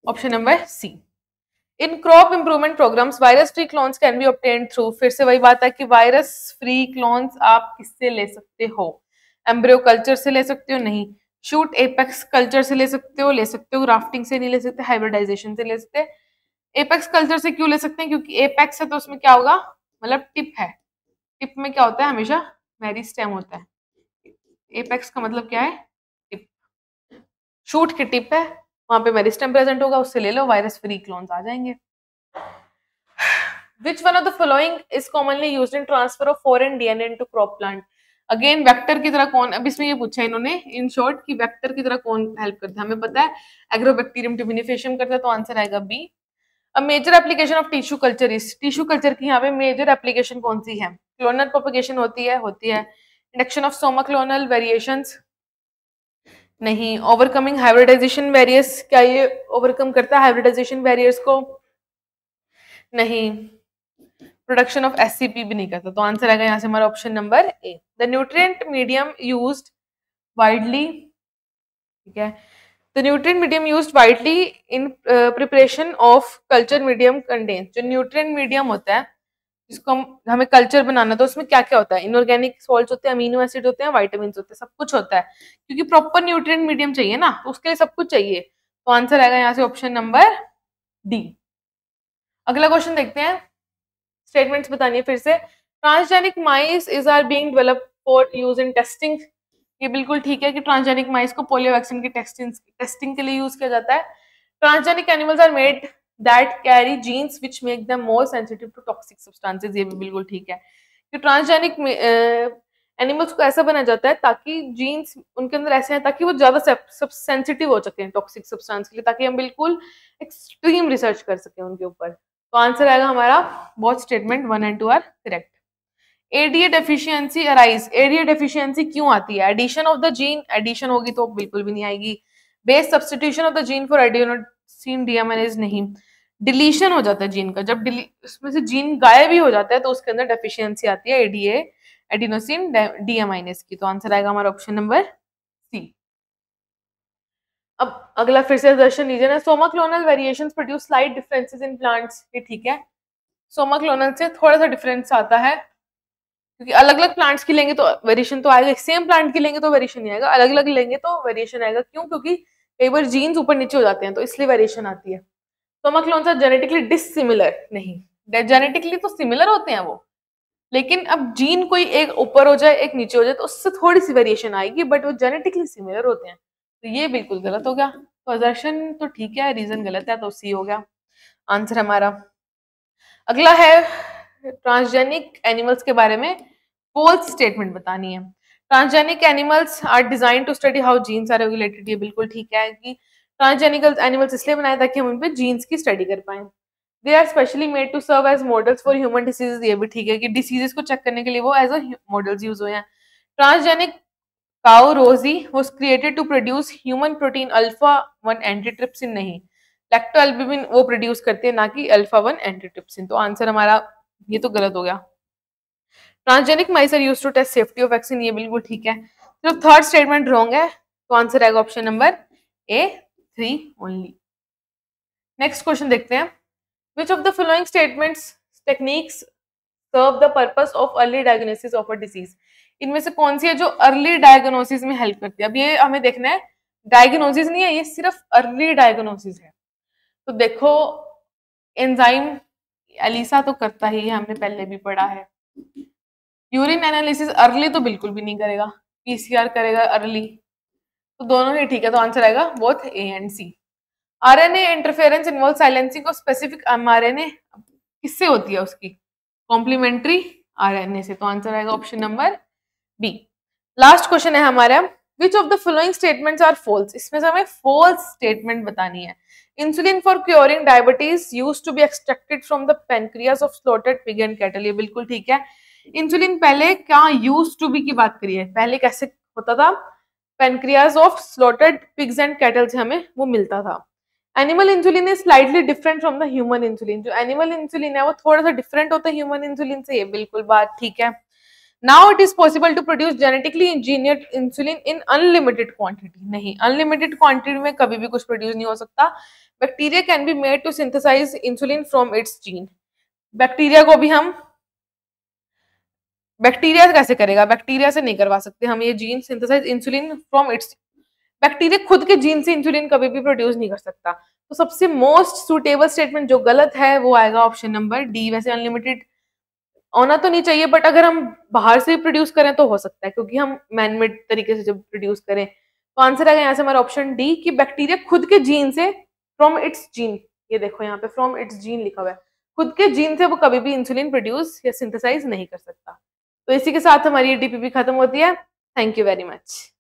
option number C. In crop improvement programmes virus free clones can be obtained through, फिर से वही बात है कि वायरस फ्री क्लोन्स आप किससे ले सकते हो? एम्ब्रियो कल्चर से ले सकते हो? नहीं। शूट एपेक्स कल्चर से ले सकते हो? ले सकते हो। ग्राफ्टिंग से नहीं ले सकते, हाइब्रिडाइजेशन से ले सकते। एपेक्स कल्चर से क्यों ले सकते हैं? क्योंकि एपेक्स है तो उसमें क्या होगा, मतलब टिप है, टिप में क्या होता है, हमेशा मेरिस्टेम होता है। एपेक्स का मतलब क्या है? टिप। शूट की टिप है, वहां पे मेरिस्टेम प्रेजेंट होगा, उससे ले लो, वायरस फ्री क्लोन्स आ जाएंगे। Which one of the following is commonly used in transfer of foreign DNA into crop plant? Again vector की तरह कौन, अब इसमें ये पूछा है इन्होंने इन शॉर्ट कि वेक्टर की तरह कौन हेल्प करता है? हमें पता है एग्रोबैक्टीरियम ट्यूबिनिफेशियम करता है, तो आंसर आएगा B. A major application of tissue culture is, tissue culture की यहाँ पे मेजर एप्लीकेशन कौन सी है? क्लोनल प्रोपगेशन होती है, होती है। Induction of Soma clonal variations, नहीं। ओवरकमिंग हाइब्रिडाइजेशन बैरियर्स, क्या ये ओवरकम करता है हाइब्रिडाइजेशन बैरियर्स को? नहीं। प्रोडक्शन ऑफ एससीपी भी नहीं करता, तो आंसर आएगा यहाँ से हमारा option number A. The nutrient medium used widely, ठीक है। The nutrient medium used widely in preparation of culture medium contains, जो न्यूट्रिएंट मीडियम होता है जिसको हमें कल्चर बनाना, तो उसमें क्या क्या होता है? इनऑर्गेनिक सॉल्ट्स होते हैं, अमीनो एसिड होते हैं, वाइटामिन होते हैं, सब कुछ होता है। क्योंकि प्रॉपर न्यूट्रिएंट मीडियम चाहिए ना, तो उसके लिए सब कुछ चाहिए। तो आंसर आएगा यहाँ से ऑप्शन नंबर डी। अगला क्वेश्चन देखते हैं, स्टेटमेंट्स बतानी है फिर से। Transgenic mice is are being developed for use in testing, ये बिल्कुल ठीक है कि ट्रांसजेनिक माइस को पोलियो वैक्सीन की टेस्टिंग के लिए यूज किया जाता है। Transgenic animals are made that carry genes which make them more sensitive to toxic substances, ये भी बिल्कुल ठीक है कि ट्रांसजेनिक एनिमल्स को ऐसा बना जाता है ताकि जीन्स उनके अंदर ऐसे हैं ताकि वो ज्यादा सेंसिटिव हो सके टॉक्सिक सब्सटेंस के लिए, ताकि हम बिल्कुल एक्सट्रीम रिसर्च कर सके उनके ऊपर। तो आंसर आएगा हमारा, both statement 1 and 2 are correct. ADA deficiency arise, ADA deficiency क्यों आती है? Addition of the gene, addition होगी तो बिल्कुल भी नहीं आएगी। Base substitution of the gene for adenosine deaminase, नहीं। डिलीशन हो जाता है जीन का, जब उसमें से जीन गायब ही हो जाता है तो उसके अंदर डेफिशिएंसी आती है एडीए एडिनोसिन डीएमाइनेज की। तो आंसर आएगा हमारा ऑप्शन नंबर सी। अब अगला फिर से दर्शन लीजिए ना, Soma clonal variations produce slight differences in plants, ये ठीक है। सोमा क्लोनल से थोड़ा सा डिफरेंस आता है क्योंकि अलग अलग प्लांट्स की लेंगे तो वेरिएशन तो आएगा, सेम प्लांट की लेंगे तो वेरिएशन नहीं आएगा, अलग अलग लेंगे तो वेरिएशन आएगा। क्यों? क्योंकि कई बार जीन्स ऊपर नीचे हो जाते हैं तो इसलिए वेरिएशन आती है। Soma clones are genetically dissimilar, नहीं, जेनेटिकली तो सिमिलर होते हैं वो, लेकिन अब जीन कोई एक ऊपर हो जाए एक नीचे हो जाए तो उससे थोड़ी सी वेरिएशन आएगी, बट वो जेनेटिकली सिमिलर होते हैं। तो ये बिल्कुल गलत हो गया। तो असर्शन तो ठीक है, रीजन गलत है, तो सी हो गया आंसर हमारा। अगला है ट्रांसजेनिक एनिमल्स के बारे में फोल्स स्टेटमेंट बतानी है। Transgenic animals are design to study how genes are regulated, ये बिल्कुल ठीक है कि ट्रांसजेनिक एनिमल्स इसलिए बनाए ताकि हम उन पे जीन्स की स्टडी कर पाए। They are specially made to serve as models for human diseases, ये भी ठीक है कि डिसीजेस को चेक करने के लिए वो एज अ मॉडल्स यूज हुए हैं। Transgenic cow Rosie was created to produce human protein alpha 1 antitrypsin, नहीं, लैक्टोअल्बुमिन वो प्रोड्यूस करते हैं ना कि अल्फा 1 एंटीट्रिप्सिन। तो आंसर हमारा ये तो गलत हो गया। Transgenic mice are used to test safety of vaccine, ये बिल्कुल ठीक है। तो थर्ड स्टेटमेंट रॉन्ग है, तो आंसर आएगा ऑप्शन नंबर ए 3 ओनली। नेक्स्ट क्वेश्चन देखते हैं। Which of the following statements techniques serve the purpose of early diagnosis of a disease? इनमें से कौन सी है जो अर्ली डायग्नोसिस में हेल्प करती है? अब ये हमें देखना है, डायग्नोसिस नहीं है, ये सिर्फ अर्ली डायग्नोसिस है। तो देखो एंजाइम एलिसा तो करता ही है, हमने पहले भी पढ़ा है। यूरिन एनालिसिस अर्ली तो बिल्कुल भी नहीं करेगा, पीसीआर करेगा अर्ली, तो दोनों ही ठीक है। तो आंसर आएगा both A and C. RNA interference involve silencing of specific mRNA, किससे होती है उसकी? कॉम्प्लीमेंट्री आरएनए से। तो आंसर आएगा option number B. Last question है हमारा, which of the following statements are false? इसमें से हमें फॉल्स स्टेटमेंट बतानी है। Insulin for curing diabetes used to be extracted from the pancreas of slaughtered pig and cattle, ये बिल्कुल ठीक है। इंसुलिन पहले क्या यूज्ड टू बी की बात करिए, पहले कैसे होता था? Pancreas of slaughtered pigs and cattle से हमें वो मिलता था। Animal insulin is slightly different from the human insulin, जो एनिमल इंसुलिन है वो थोड़ा सा डिफरेंट होता है ह्यूमन इंसुलिन से, ये बिल्कुल बात ठीक है। Now it is possible to produce genetically engineered insulin in unlimited quantity, नहीं, अनलिमिटेड क्वांटिटी में कभी भी कुछ प्रोड्यूस नहीं हो सकता। Bacteria can be made to synthesize insulin from its gene, bacteria को भी हम, बैक्टीरिया कैसे करेगा? बैक्टीरिया से नहीं करवा सकते हम ये gene synthesize insulin from its, bacteria खुद के जीन से इंसुलिन कभी भी प्रोड्यूस नहीं कर सकता। तो सबसे मोस्ट सुटेबल स्टेटमेंट जो गलत है वो आएगा ऑप्शन नंबर डी। वैसे अनलिमिटेड होना तो नहीं चाहिए, बट अगर हम बाहर से प्रोड्यूस करें तो हो सकता है, क्योंकि हम मैनमेड तरीके से जब प्रोड्यूस करें। तो आंसर आएगा यहाँ से हमारा ऑप्शन डी कि बैक्टीरिया खुद के जीन से, फ्रॉम इट्स जीन, ये देखो यहाँ पे फ्रॉम इट्स जीन लिखा हुआ है, खुद के जीन से वो कभी भी इंसुलिन प्रोड्यूस या सिंथेसाइज नहीं कर सकता। तो इसी के साथ हमारी ये डीपीपी खत्म होती है। Thank you very much.